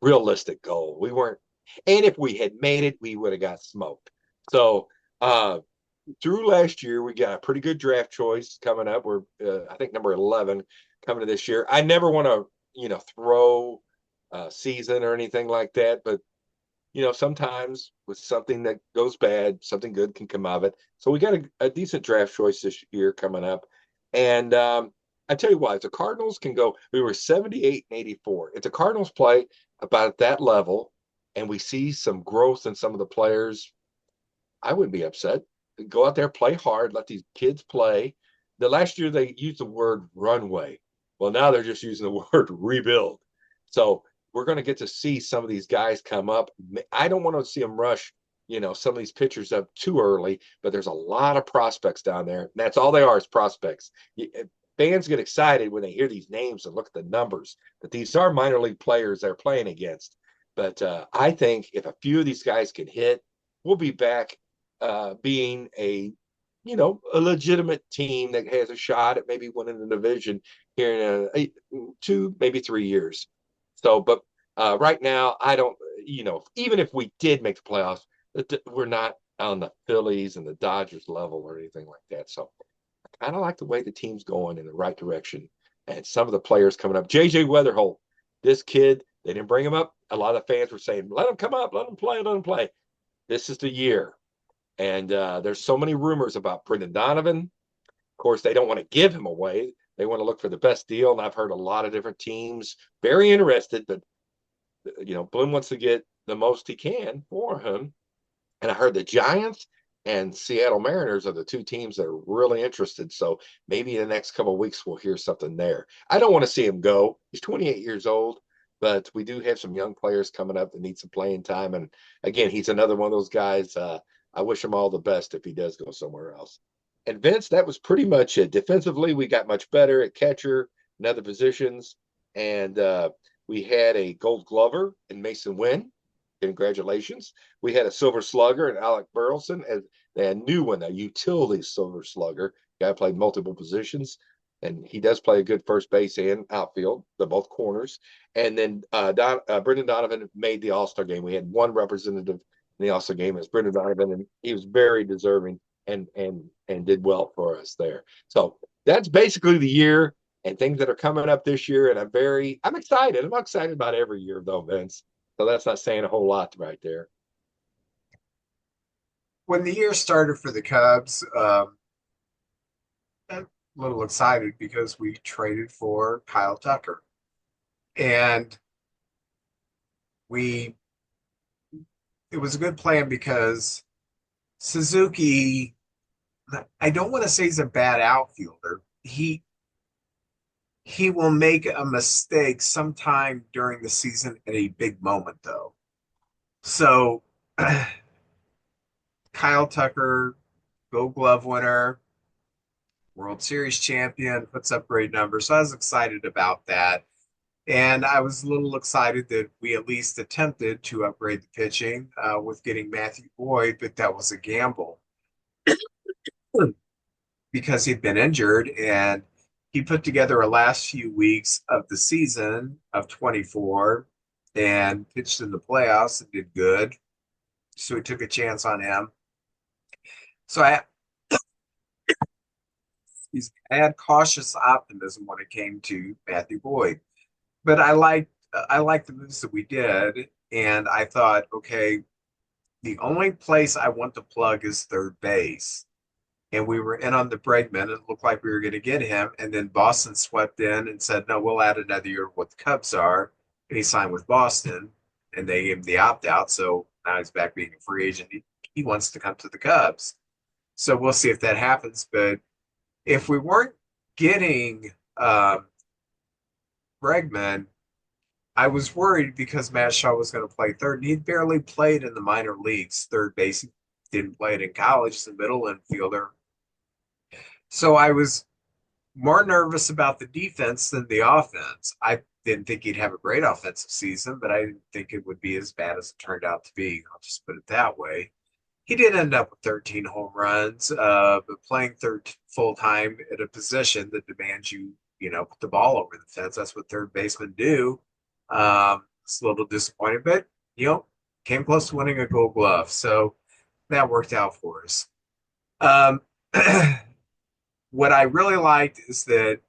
realistic goal. We weren't, and if we had made it, we would have got smoked. So through last year, we got a pretty good draft choice coming up. We're I think number 11 coming to this year. I never want to throw a season or anything like that, but sometimes with something that goes bad, something good can come out of it. So we got a decent draft choice this year coming up, and I tell you what, if the Cardinals can go, we were 78 and 84. If the Cardinals play about at that level and we see some growth in some of the players, I wouldn't be upset. Go out there, play hard, let these kids play. The last year they used the word runway. Well, now they're just using the word rebuild. So we're going to get to see some of these guys come up. I don't want to see them rush, some of these pitchers up too early, but there's a lot of prospects down there. And that's all they are, is prospects. Fans get excited when they hear these names and look at the numbers, but these are minor league players they're playing against. But I think if a few of these guys can hit, we'll be back being a legitimate team that has a shot at maybe winning the division here in 2, maybe 3 years. So, but right now, I don't, even if we did make the playoffs, we're not on the Phillies and the Dodgers level or anything like that. So I don't like the way the team's going in the right direction. And some of the players coming up, JJ Weatherholt, this kid, they didn't bring him up. A lot of fans were saying, let him come up, let him play, let him play. This is the year. And there's so many rumors about Brendan Donovan. Of course, they don't want to give him away. They want to look for the best deal. And I've heard a lot of different teams very interested, but, Bloom wants to get the most he can for him. And I heard the Giants and Seattle Mariners are the two teams that are really interested. So maybe in the next couple of weeks, we'll hear something there. I don't want to see him go. He's 28 years old, but we do have some young players coming up that need some playing time. And again, he's another one of those guys. I wish him all the best if he does go somewhere else. And Vince, that was pretty much it. Defensively, we got much better at catcher and other positions. And we had a Gold Glover in Mason Wynn. Congratulations. We had a Silver Slugger in Alec Burleson, and a new one, a utility Silver Slugger. Guy played multiple positions, and he does play a good first base and outfield, both corners. And then Brendan Donovan made the All-Star game. We had one representative And he also gave us Brendan Donovan, and he was very deserving and did well for us there. So that's basically the year and things that are coming up this year. And I'm excited. I'm excited about every year though, Vince. So that's not saying a whole lot right there. When the year started for the Cubs, I'm a little excited because we traded for Kyle Tucker. And we it was a good plan because Suzuki, I don't want to say he's a bad outfielder. He will make a mistake sometime during the season at a big moment though. So Kyle Tucker, Gold Glove winner, World Series champion, puts up great numbers. So I was excited about that. And I was a little excited that we at least attempted to upgrade the pitching with getting Matthew Boyd, but that was a gamble because he'd been injured and he put together a last few weeks of the season of 24 and pitched in the playoffs and did good. So we took a chance on him. So I had cautious optimism when it came to Matthew Boyd, but I liked the moves that we did, and I thought, okay, the only place I want to plug is third base. And we were in on the Bregman. It looked like we were going to get him. And then Boston swept in and said, no, we'll add another year of what the Cubs are. And he signed with Boston and they gave him the opt out. So now he's back being a free agent. He wants to come to the Cubs. So we'll see if that happens. But if we weren't getting Bregman, I was worried because Matt Shaw was going to play third. And he'd barely played in the minor leagues, third base. He didn't play it in college, the middle infielder. So I was more nervous about the defense than the offense. I didn't think he'd have a great offensive season, but I didn't think it would be as bad as it turned out to be. I'll just put it that way. He did end up with 13 home runs, but playing third full time at a position that demands put the ball over the fence. That's what third basemen do. It's a little disappointing, but came close to winning a Gold Glove, so that worked out for us. Um, what I really liked is that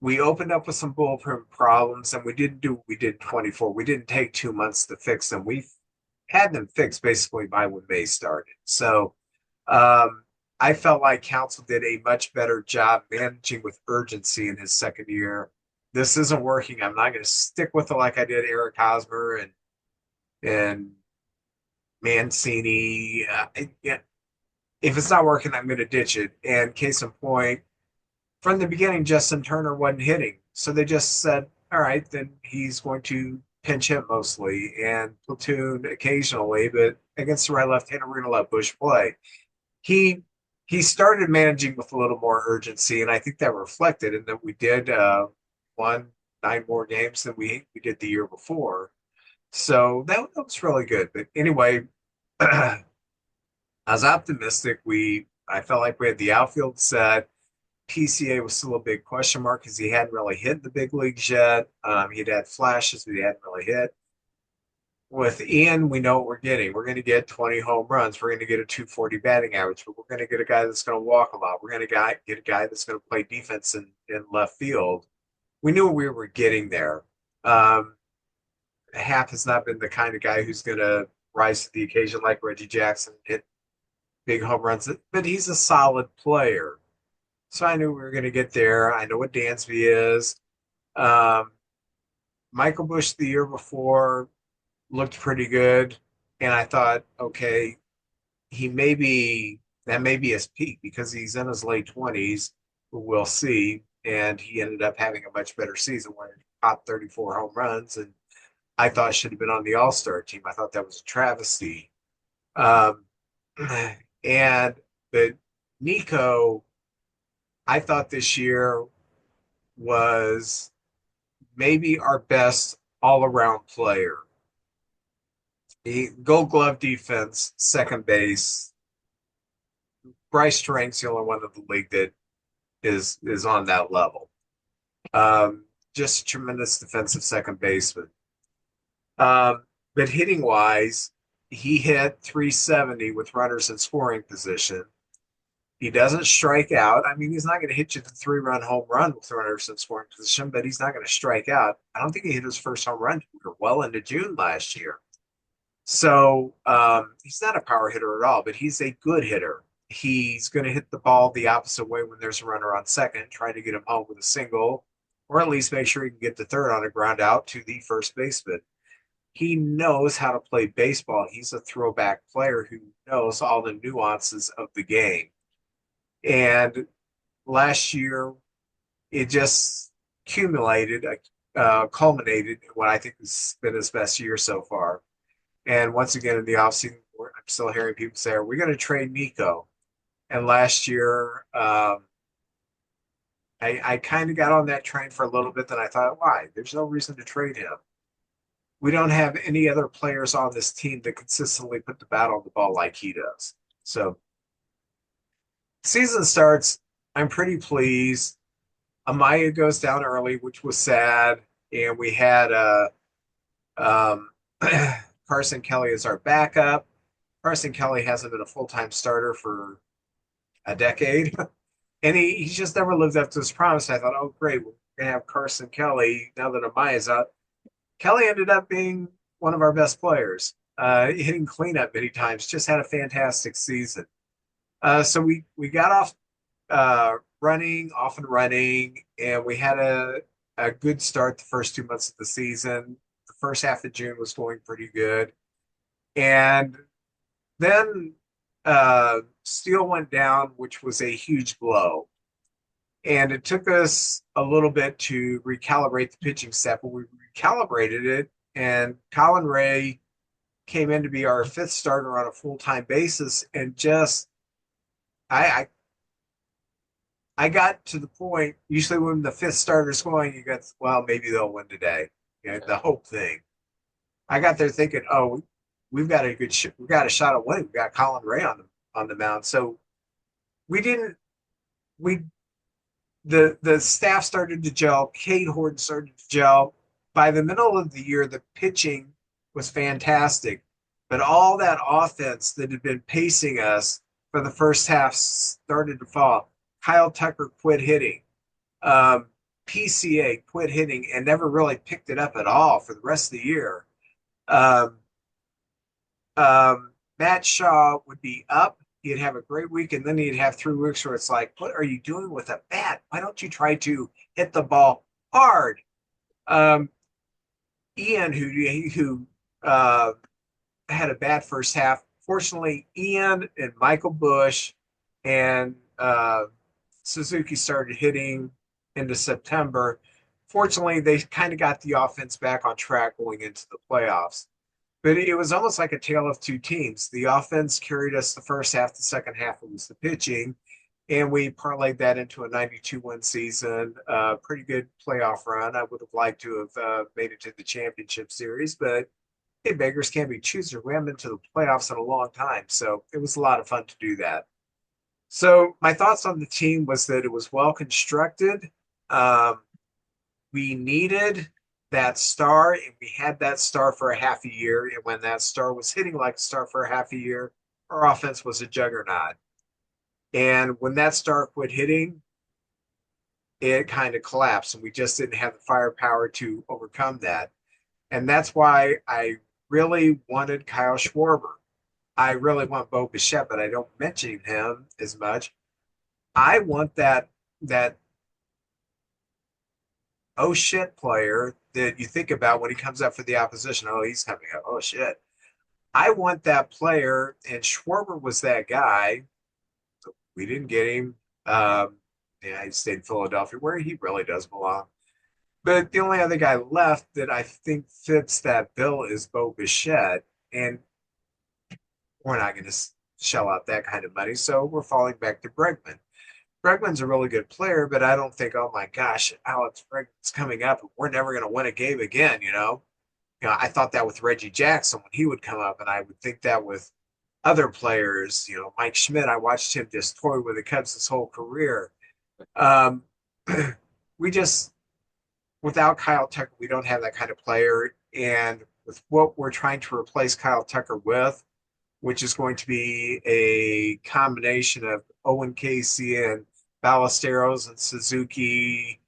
we opened up with some bullpen problems and we didn't do what we did 24. We didn't take 2 months to fix them. We had them fixed basically by when May started. So I felt like Council did a much better job managing with urgency in his second year. This isn't working. I'm not going to stick with it like I did Eric Hosmer and Mancini. Yeah, if it's not working, I'm going to ditch it. And case in point, from the beginning, Justin Turner wasn't hitting. So they just said, all right, then he's going to pinch hit mostly and platoon occasionally, but against the right left-hander, we're going to let Bush play. He started managing with a little more urgency, and I think that reflected in that we did won 9 more games than we did the year before. So that was really good. But anyway, I was optimistic. I felt like we had the outfield set. PCA was still a big question mark because he hadn't really hit the big leagues yet. He'd had flashes, but he hadn't really hit. With Ian, we know what we're getting. We're going to get 20 home runs. We're going to get a 240 batting average, but we're going to get a guy that's going to walk a lot. We're going to get a guy that's going to play defense in left field. We knew we were getting there. Hap has not been the kind of guy who's going to rise to the occasion like Reggie Jackson, hit big home runs, but he's a solid player. So I knew we were going to get there. I know what Dansby is. Michael Bush the year before looked pretty good. And I thought, okay, that may be his peak because he's in his late 20s. We'll see. And he ended up having a much better season where he caught 34 home runs. And I thought should have been on the All-Star team. I thought that was a travesty. But Nico, I thought this year was maybe our best all-around player. Gold Glove defense, second base. Bryce Trank's the only one in the league that is on that level. Just a tremendous defensive second baseman. But hitting wise, he hit 370 with runners in scoring position. He doesn't strike out. I mean, he's not going to hit you the 3-run home run with runners in scoring position, but he's not going to strike out. I don't think he hit his first home run. We were well into June last year. So he's not a power hitter at all, but he's a good hitter. He's going to hit the ball the opposite way when there's a runner on second, trying to get him home with a single, or at least make sure he can get the third on a ground out to the first baseman. He knows how to play baseball. He's a throwback player who knows all the nuances of the game. And last year, it just culminated in what I think has been his best year so far. And once again, in the offseason, I'm still hearing people say, are we going to trade Nico? And last year, I kind of got on that train for a little bit. Then I thought, why? There's no reason to trade him. We don't have any other players on this team that consistently put the bat on the ball like he does. So season starts. I'm pretty pleased. Amaya goes down early, which was sad. And we had Carson Kelly as our backup. Carson Kelly hasn't been a full-time starter for a decade. And he's just never lived up to his promise. I thought, oh, great, we're going to have Carson Kelly now that Amaya's out. Kelly ended up being one of our best players, hitting cleanup many times, just had a fantastic season. So we got off and running, and we had a good start the first 2 months of the season. The first half of June was going pretty good. And then Steele went down, which was a huge blow. And it took us a little bit to recalibrate the pitching staff, but we recalibrated it. And Colin Ray came in to be our fifth starter on a full-time basis. And just, I got to the point, usually when the fifth starter's going, you got, well, maybe they'll win today. You know, the hope thing. I got there thinking, oh, we've got we got a shot at winning. We got Colin Ray on the mound. So the staff started to gel. Cade Horton started to gel. By the middle of the year, the pitching was fantastic, but all that offense that had been pacing us for the first half started to fall. Kyle Tucker quit hitting. PCA quit hitting and never really picked it up at all for the rest of the year. Matt Shaw would be up. He'd have a great week, and then he'd have 3 weeks where it's like, what are you doing with a bat? Why don't you try to hit the ball hard? Ian, who had a bad first half. Fortunately, Ian and Michael Bush and Suzuki started hitting into September. Fortunately, they kind of got the offense back on track going into the playoffs. But it was almost like a tale of two teams. The offense carried us the first half. The second half, it was the pitching. And we parlayed that into a 92-win season. Pretty good playoff run. I would have liked to have made it to the championship series. But, hey, beggars can't be choosers. We haven't been to the playoffs in a long time. So it was a lot of fun to do that. So my thoughts on the team was that it was well constructed. We needed that star, and we had that star for a half a year. And when that star was hitting like a star for a half a year, our offense was a juggernaut. And when that star quit hitting, it kind of collapsed, and we just didn't have the firepower to overcome that. And that's why I really wanted Kyle Schwarber. I really want Bo Bichette, but I don't mention him as much. I want that oh shit player that you think about when he comes up for the opposition. Oh, he's coming up. Oh shit. I want that player, and Schwarber was that guy. We didn't get him. Yeah, he stayed in Philadelphia, where he really does belong. But the only other guy left that I think fits that bill is Bo Bichette, and we're not going to shell out that kind of money, so we're falling back to Bregman. Bregman's a really good player, but I don't think, oh my gosh, Alex Bregman's coming up, we're never going to win a game again, you know? I thought that with Reggie Jackson when he would come up, and I would think that with other players, Mike Schmidt. I watched him just toy with the Cubs his whole career. We just, without Kyle Tucker, we don't have that kind of player. And with what we're trying to replace Kyle Tucker with, which is going to be a combination of Owen Casey and Ballesteros and Suzuki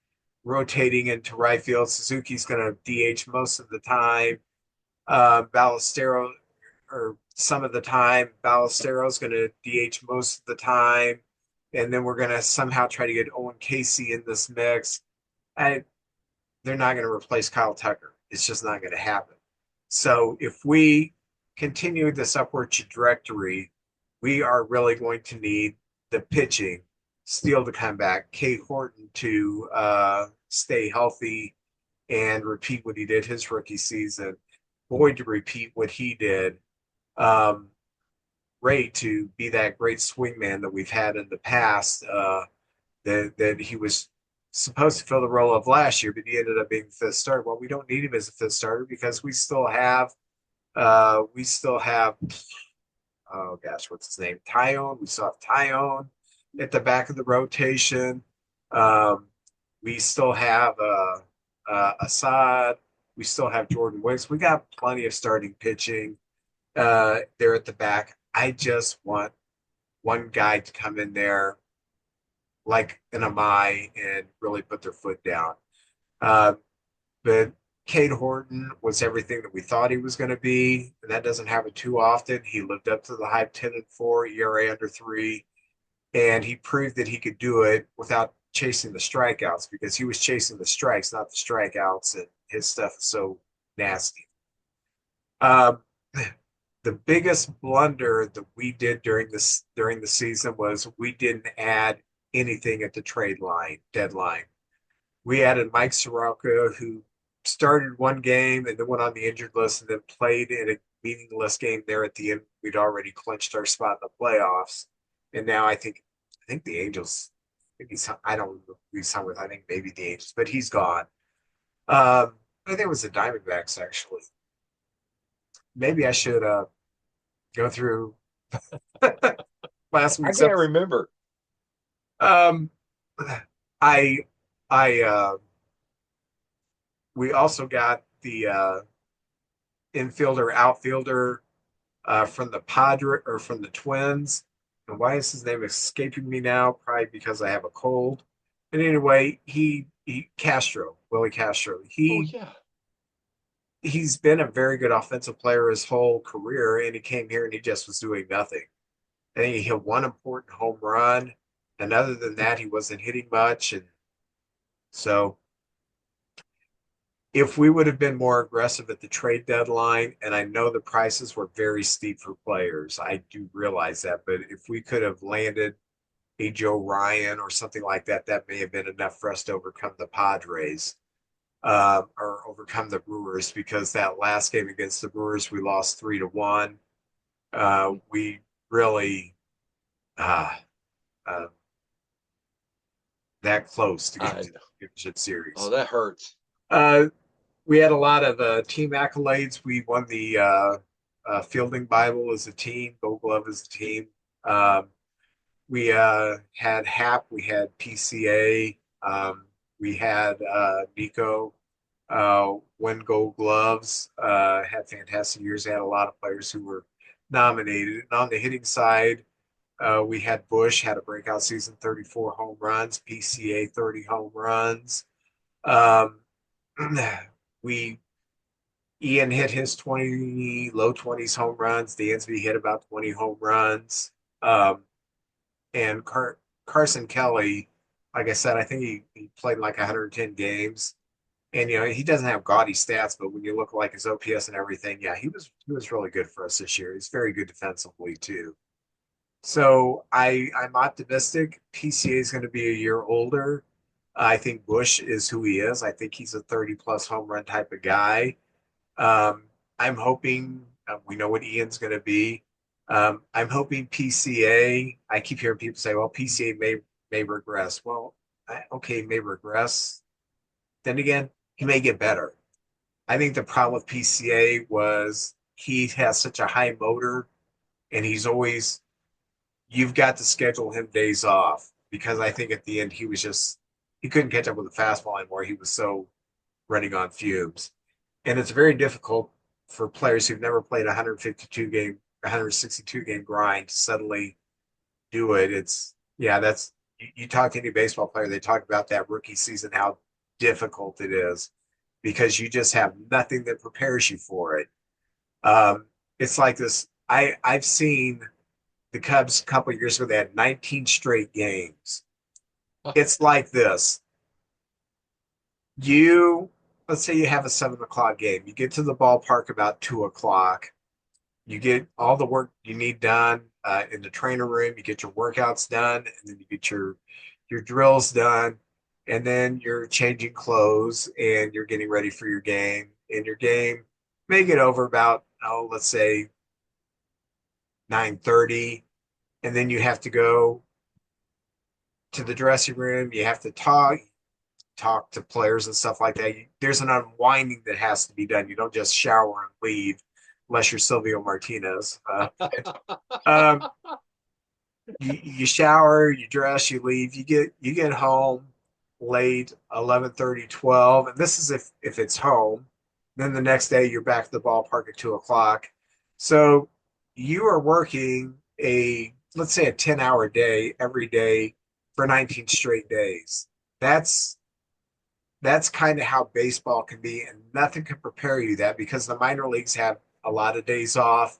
rotating into right field. Suzuki's going to DH most of the time. Ballesteros, or some of the time, Ballesteros going to DH most of the time. And then we're going to somehow try to get Owen Casey in this mix. I, they're not going to replace Kyle Tucker. It's just not going to happen. So if we continue this upward trajectory, we are really going to need the pitching, Steele to come back, Kate Horton to stay healthy and repeat what he did his rookie season, Boyd to repeat what he did, Ray to be that great swingman that we've had in the past, that he was supposed to fill the role of last year, but he ended up being fifth starter. Well, we don't need him as a fifth starter because we still have oh gosh, what's his name? Tyone. We still have Tyone at the back of the rotation. We still have Assad. We still have Jordan Wicks. We got plenty of starting pitching there at the back. I just want one guy to come in there like an Amai and really put their foot down. But Cade Horton was everything that we thought he was going to be, and that doesn't happen too often. He lived up to the hype, 10-4, ERA under 3, and he proved that he could do it without chasing the strikeouts because he was chasing the strikes, not the strikeouts, and his stuff is so nasty. The biggest blunder that we did during the season was we didn't add anything at the trade line deadline. We added Mike Soroka, who started one game and then went on the injured list and then played in a meaningless game there at the end. We'd already clinched our spot in the playoffs. And now I think the Angels, I don't know who he's signed with, I think maybe the Angels, but he's gone. I think it was the Diamondbacks, actually. Maybe I should go through last I week's can't episode. remember. I we also got the infielder outfielder from the from the Twins. And why is his name escaping me now? Probably because I have a cold. But anyway, Willie Castro. Oh yeah. He's been a very good offensive player his whole career, and he came here and he just was doing nothing. I think he hit one important home run, and other than that, he wasn't hitting much. And so, if we would have been more aggressive at the trade deadline, and I know the prices were very steep for players, I do realize that, but if we could have landed a Joe Ryan or something like that, that may have been enough for us to overcome the Padres. Or overcome the Brewers, because that last game against the Brewers, we lost 3-1. We really that close to getting to the championship series. Oh, that hurts. We had a lot of team accolades. We won the Fielding Bible as a team, Gold Glove as a team. We had HAP, we had PCA, we had Nico win Gold Gloves, had fantastic years. They had a lot of players who were nominated. And on the hitting side, we had Bush, had a breakout season, 34 home runs, PCA 30 home runs. Ian hit his low 20s home runs. Dansby hit about 20 home runs. And Carson Kelly, like I said, I think he played like 110 games. And he doesn't have gaudy stats, but when you look like his OPS and everything, yeah, he was really good for us this year. He's very good defensively too. So I'm optimistic. PCA is going to be a year older. I think Bush is who he is. I think he's a 30-plus home run type of guy. I'm hoping we know what Ian's going to be. I'm hoping PCA. I keep hearing people say, "Well, PCA may regress." Well, okay, may regress. Then again, he may get better. I think the problem with PCA was he has such a high motor, and you've got to schedule him days off, because I think at the end he couldn't catch up with the fastball anymore. He was so running on fumes. And it's very difficult for players who've never played a 162 game grind to suddenly do it. It's yeah, that's you talk to any baseball player, they talk about that rookie season, how difficult it is because you just have nothing that prepares you for it. Um, it's like this. I've seen the Cubs a couple of years ago. They had 19 straight games. It's like this. You let's say you have a 7 o'clock game. You get to the ballpark about 2 o'clock. You get all the work you need done in the trainer room. You get your workouts done, and then you get your drills done, and then you're changing clothes and you're getting ready for your game. And your game may get over about let's say 9:30, and then you have to go to the dressing room. You have to talk to players and stuff like that. There's an unwinding that has to be done. You don't just shower and leave, unless you're Silvio Martinez. Um, you shower, you dress, you leave. You get home late, 11:30, 12, and this is if it's home. Then the next day you're back at the ballpark at 2 o'clock. So you are working a let's say a 10-hour day every day for 19 straight days. That's kind of how baseball can be, and nothing can prepare you that because the minor leagues have a lot of days off,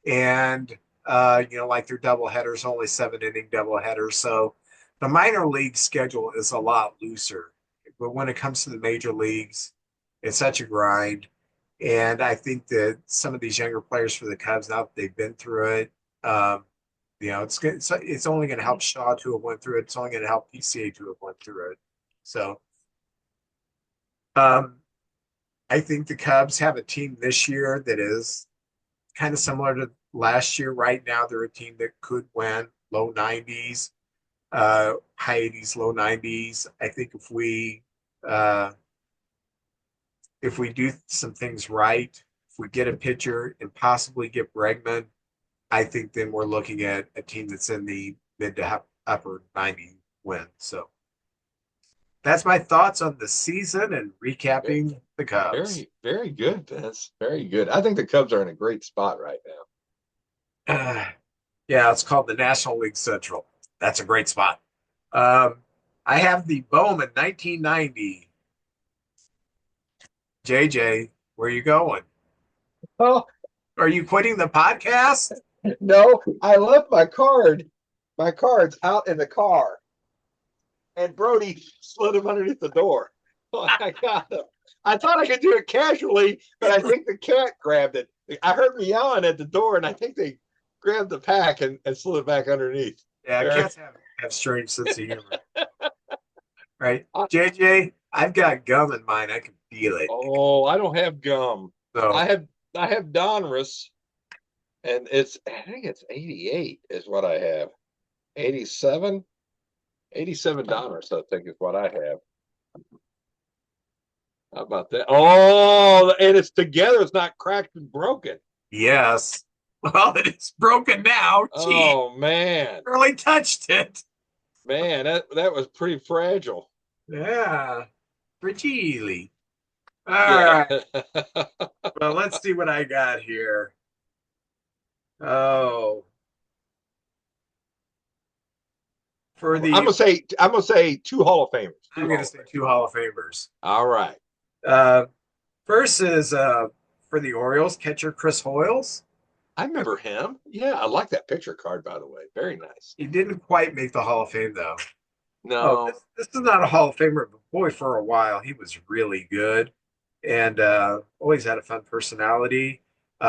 and like their double headers, only 7 inning double headers. So the minor league schedule is a lot looser. But when it comes to the major leagues, it's such a grind. And I think that some of these younger players for the Cubs, now that they've been through it, it's good. It's only going to help Shaw to have went through it. It's only going to help PCA to have went through it. So um, I think the Cubs have a team this year that is kind of similar to last year. Right now, they're a team that could win low 90s, high 80s, low 90s. I think uh, if we do some things right, if we get a pitcher and possibly get Bregman, I think then we're looking at a team that's in the mid to upper 90 wins. So that's my thoughts on the season and recapping the Cubs. Very, very good. That's very good. I think the Cubs are in a great spot right now. Yeah, it's called the National League Central. That's a great spot. Um, I have the Bowman 1990. JJ, where are you going? Oh, Are you quitting the podcast? no, I left my cards out in the car, and Brody slid them underneath the door. Oh, I got them. I thought I could do it casually, but I think the cat grabbed it. I heard me yelling at the door, and I think they grabbed the pack and slid it back underneath. Yeah, cats have strange sense of humor. Right. JJ, I've got gum in mine. I can feel it. Oh, I don't have gum. So I have Donruss, and I think it's 88 is what I have. 87? 87 Donruss, I think is what I have. How about that? Oh, and it's together. It's not cracked and broken. yes. Well, it is broken now. Gee, Oh man, barely touched it. man, that was pretty fragile. Yeah. Fragile. All Yeah. right. Well, let's see what I got here. Oh, for the I'm gonna say two Hall of Famers. I'm going to say 2 Hall of Famers. All right. Uh, First is for the Orioles catcher Chris Hoyles. I remember him. Yeah, I like that picture card, by the way. Very nice. He didn't quite make the Hall of Fame though. No. This is not a Hall of Famer, but boy, for a while he was really good, and always had a fun personality.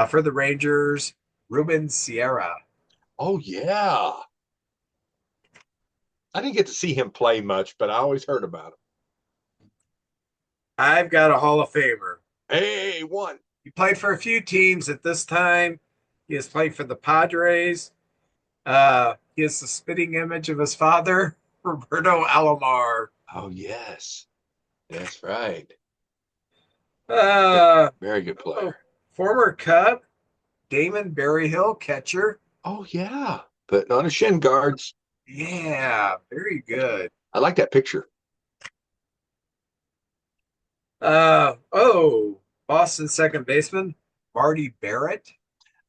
For the Rangers, Ruben Sierra. Oh yeah. I didn't get to see him play much, but I always heard about him. I've got a Hall of Famer. Hey, one. He played for a few teams at this time. He has played for the Padres. He is the spitting image of his father, Roberto Alomar. Oh yes. That's right. Very good player. Former Cub, Damon Berryhill, catcher. Oh yeah. Putting on his shin guards. Yeah, very good. I like that picture. Boston second baseman, Marty Barrett.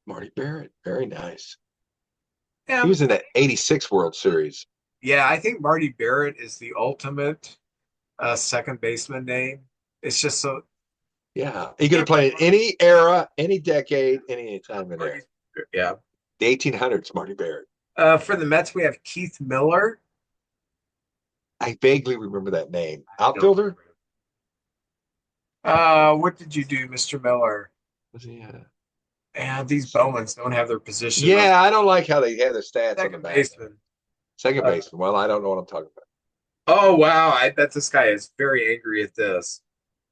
Marty Barrett, very nice. He Yeah, was in that '86 World Series. yeah. I think Marty Barrett is the ultimate second baseman name. It's just so Yeah, he could have played in any era, any decade, any time in there. yeah. The 1800s, Marty Barrett. For the Mets, we have Keith Miller. I vaguely remember that name. I don't Outfielder? What did you do, Mr. Miller? Was he? And these Bowmans don't have their position on Yeah, I don't like how they have their stats on the second back. baseman. Second Uh, baseman. Well, I don't know what I'm talking about. Oh wow, I bet this guy is very angry at this.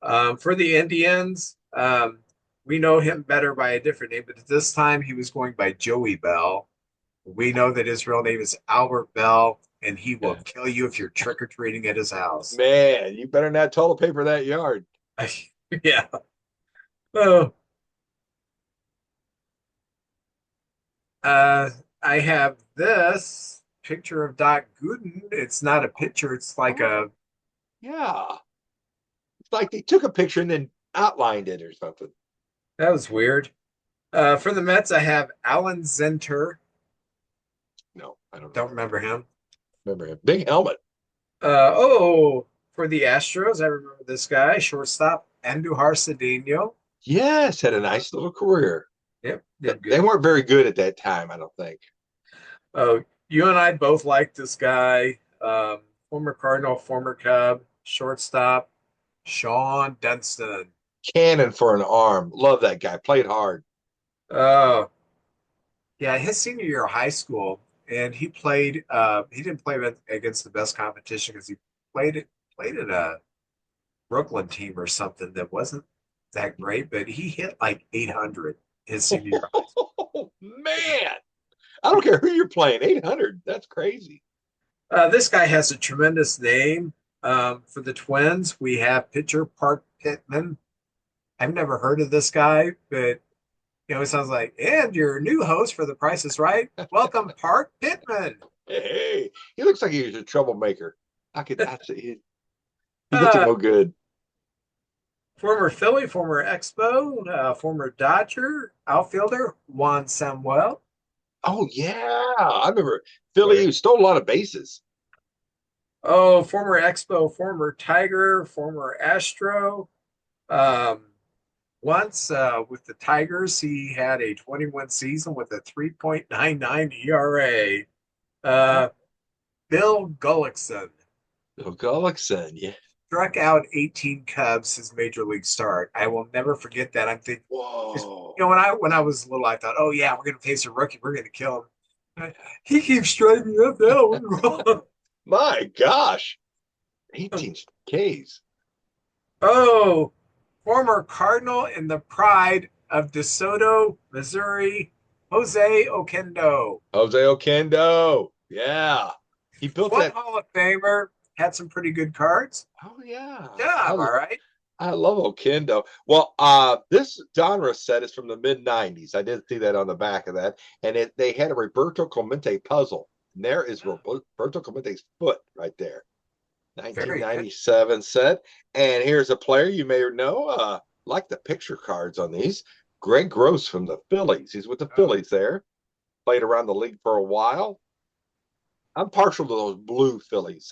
For the Indians, we know him better by a different name, but at this time he was going by Joey Bell. We know that his real name is Albert Bell, and he will Yeah. kill you if you're trick or treating at his house. Man, you better not toilet paper that yard. Yeah. Oh, uh, I have this picture of Doc Gooden. It's not a picture, it's like a Yeah. It's like they took a picture and then outlined it or something. that was weird. For the Mets, I have Alan Zenter. No, I don't Don't remember him. remember him. Big helmet. For the Astros, I remember this guy, shortstop, Andujar Cedeno. Yes, had a nice little career. Yep, did They good. weren't very good at that time, I don't think. Oh, you and I both like this guy. Former Cardinal, former Cub, shortstop, Sean Dunston. Cannon for an arm. Love that guy. Played hard. Oh, yeah, his senior year of high school, and he played. He didn't play against the best competition because he played at a Brooklyn team or something that wasn't that great, but he hit like 800 his senior year. Oh, man. I don't care who you're playing. 800. That's crazy. This guy has a tremendous name. For the Twins, we have pitcher Park Pittman. I've never heard of this guy, but it sounds like, and your new host for The Price is Right. Welcome, Park Pittman. Hey, he looks like he was a troublemaker. I see he looked Uh, no good. Former Philly, former Expo, former Dodger, outfielder Juan Samuel. Oh yeah. I remember Philly who stole a lot of bases. Oh, former Expo, former Tiger, former Astro. Um, Once with the Tigers, he had a 21 season with a 3.99 ERA. Uh, Bill Gullickson Bill Gullickson, yeah. struck out 18 Cubs his major league start. I will never forget that. I'm thinking, Whoa. when I was little, I thought, oh yeah, we're gonna face a rookie, we're gonna kill him. He keeps striking me up now. My gosh. 18 Ks. Oh, former Cardinal and the pride of DeSoto, Missouri, Jose Oquendo. Jose Oquendo. Yeah. He built One that. Hall of Famer, had some pretty good cards. Oh yeah. Yeah, am I right? I love Oquendo. Well, this genre set is from the mid '90s. I did see that on the back of that, and they had a Roberto Clemente puzzle. And there is Roberto Clemente's foot right there. Very good. 1997 set. And here's a player you may know. Like the picture cards on these. Greg Gross from the Phillies. He's with the Phillies there. Played around the league for a while. I'm partial to those blue Phillies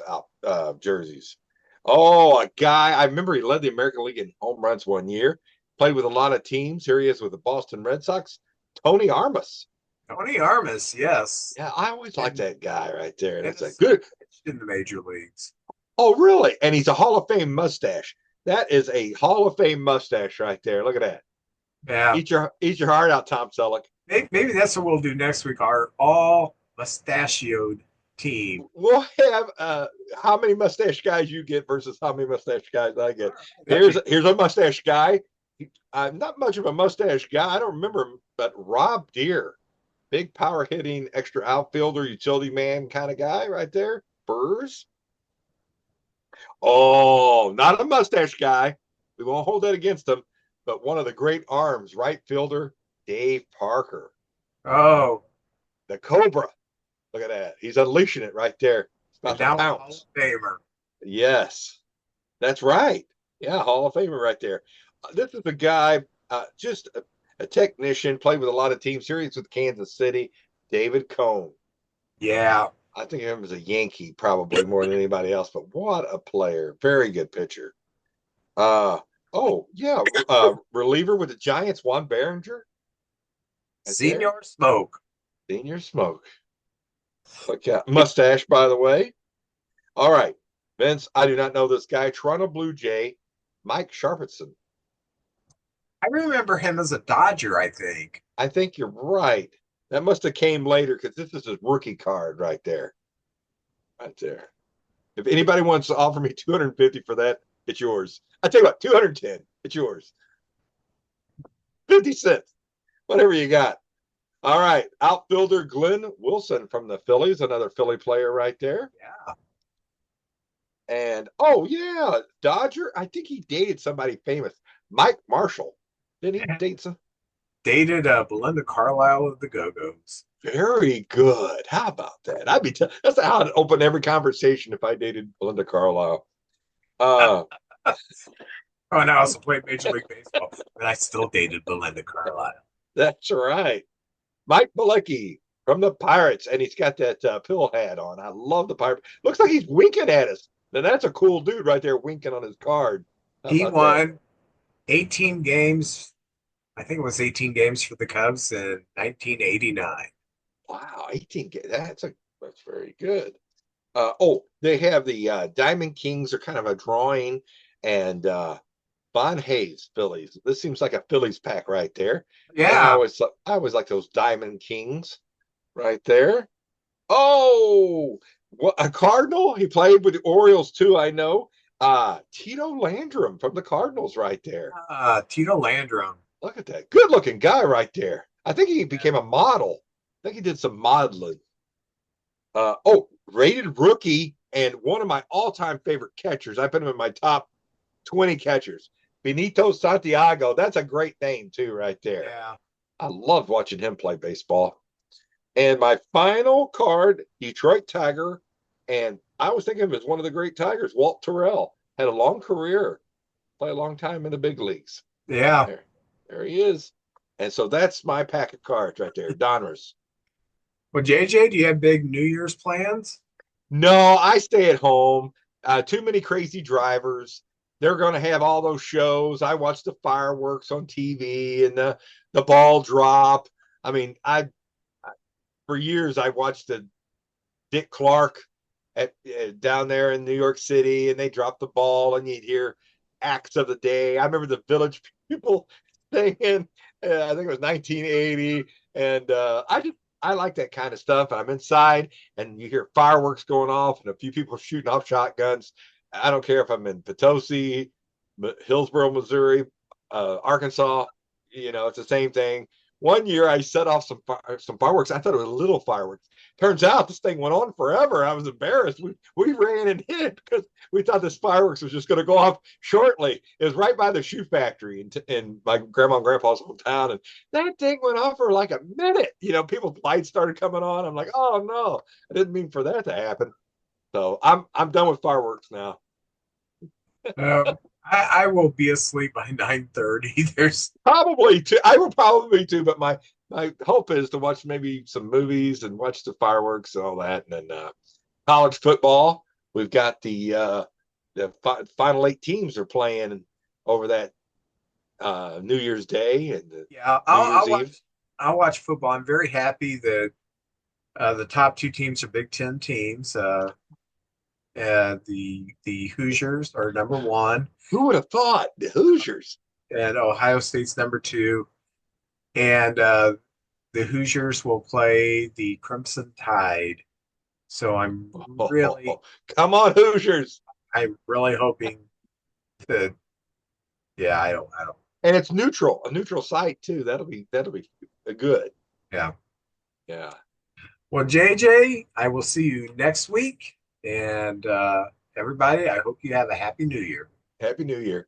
jerseys. Oh, a guy. I remember he led the American League in home runs one year. Played with a lot of teams. Here he is with the Boston Red Sox. Tony Armas. Tony Armas, yes. Yeah, I always liked that guy right there. And it's a Yes. good. In the major leagues. Oh, really? And he's a Hall of Fame mustache. That is a Hall of Fame mustache right there. Look at that. Yeah. Eat your heart out, Tom Selleck. Maybe that's what we'll do next week. Our all mustachioed team. We'll have how many mustache guys you get versus how many mustache guys I get. Here's a mustache guy. I'm not much of a mustache guy. I don't remember him, but Rob Deere, big power hitting, extra outfielder, utility man kind of guy right there. Burrs. Oh, not a mustache guy. We won't hold that against him, but one of the great arms, right fielder, Dave Parker. Oh, The Cobra. Look at that. He's unleashing it right there. It's about now to Hall pounce. of Famer. Yes, that's right. Yeah, Hall of Famer right there. This is a guy, just a technician, played with a lot of teams. Here he's with Kansas City. David Cone. Yeah. I think of him as a Yankee probably more than anybody else, but what a player. Very good pitcher. Uh oh, yeah. Reliever with the Giants, Juan Behringer. Right there. Senior Smoke. Senior Smoke. Look at mustache, by the way. All right. Vince, I do not know this guy. Toronto Blue Jay, Mike Sharpetson. I remember him as a Dodger, I think. I think you're right. That must have came later because this is his rookie card right there. Right there. If anybody wants to offer me 250 for that, it's yours. I tell you what, 210, it's yours. 50 cents, whatever you got. All right, outfielder Glenn Wilson from the Phillies, another Philly player right there. Yeah. And oh yeah, Dodger. I think he dated somebody famous, Mike Marshall. Didn't he date some? Dated Belinda Carlisle of the Go-Go's. Very good. How about that? That's how I'd open every conversation if I dated Belinda Carlisle. Oh, and I also played Major League Baseball, but I still dated Belinda Carlisle. That's right. Mike Malecki from the Pirates, and he's got that pill hat on. I love the Pirate. Looks like he's winking at us. Now that's a cool dude right there winking on his card. He won 18 games. I think it was 18 games for the Cubs in 1989. Wow, 18 games. That's very good. They have the Diamond Kings are kind of a drawing, and Von Hayes Phillies. This seems like a Phillies pack right there. Yeah. I always like those Diamond Kings right there. Oh, what a Cardinal. He played with the Orioles too, I know. Tito Landrum from the Cardinals right there. Tito Landrum. Look at that. Good looking guy right there. I think he became a model. I think he did some modeling. Rated rookie and one of my all-time favorite catchers. I put him in my top 20 catchers. Benito Santiago. That's a great name too, right there. Yeah. I loved watching him play baseball. And my final card, Detroit Tiger, and I was thinking of him as one of the great Tigers, Walt Terrell. Had a long career, played a long time in the big leagues. Yeah. There he is. And so that's my pack of cards right there, Donruss. Well, JJ, do you have big New Year's plans? No, I stay at home. Too many crazy drivers. They're going to have all those shows. I watch the fireworks on TV and the ball drop. I mean, for years I watched the Dick Clark at down there in New York City, and they dropped the ball, and you'd hear acts of the day. I remember the Village People singing. I think it was 1980, and I like that kind of stuff. I'm inside, and you hear fireworks going off, and a few people shooting off shotguns. I don't care if I'm in Potosi, Hillsboro, Missouri, Arkansas. It's the same thing. One year I set off some fireworks. I thought it was little fireworks. Turns out this thing went on forever. I was embarrassed. We ran and hid because we thought this fireworks was just going to go off shortly. It was right by the shoe factory in my grandma and grandpa's hometown, and that thing went off for like a minute. People's lights started coming on. I'm like, oh no, I didn't mean for that to happen. So I'm done with fireworks now. I will be asleep by 9:30. There's probably too. I will probably too, but my hope is to watch maybe some movies and watch the fireworks and all that. And then college football, we've got the final 8 teams are playing over that New Year's Day and I'll watch football. I'm very happy that the top 2 teams are Big Ten teams. The Hoosiers are number 1. Who would have thought the Hoosiers? And Ohio State's number 2. And the Hoosiers will play the Crimson Tide. So I'm really come on, Hoosiers. I'm really hoping that I don't. And it's neutral, a neutral site too. That'll be good. Yeah. Yeah. Well, JJ, I will see you next week. And everybody, I hope you have a happy New Year. Happy New Year.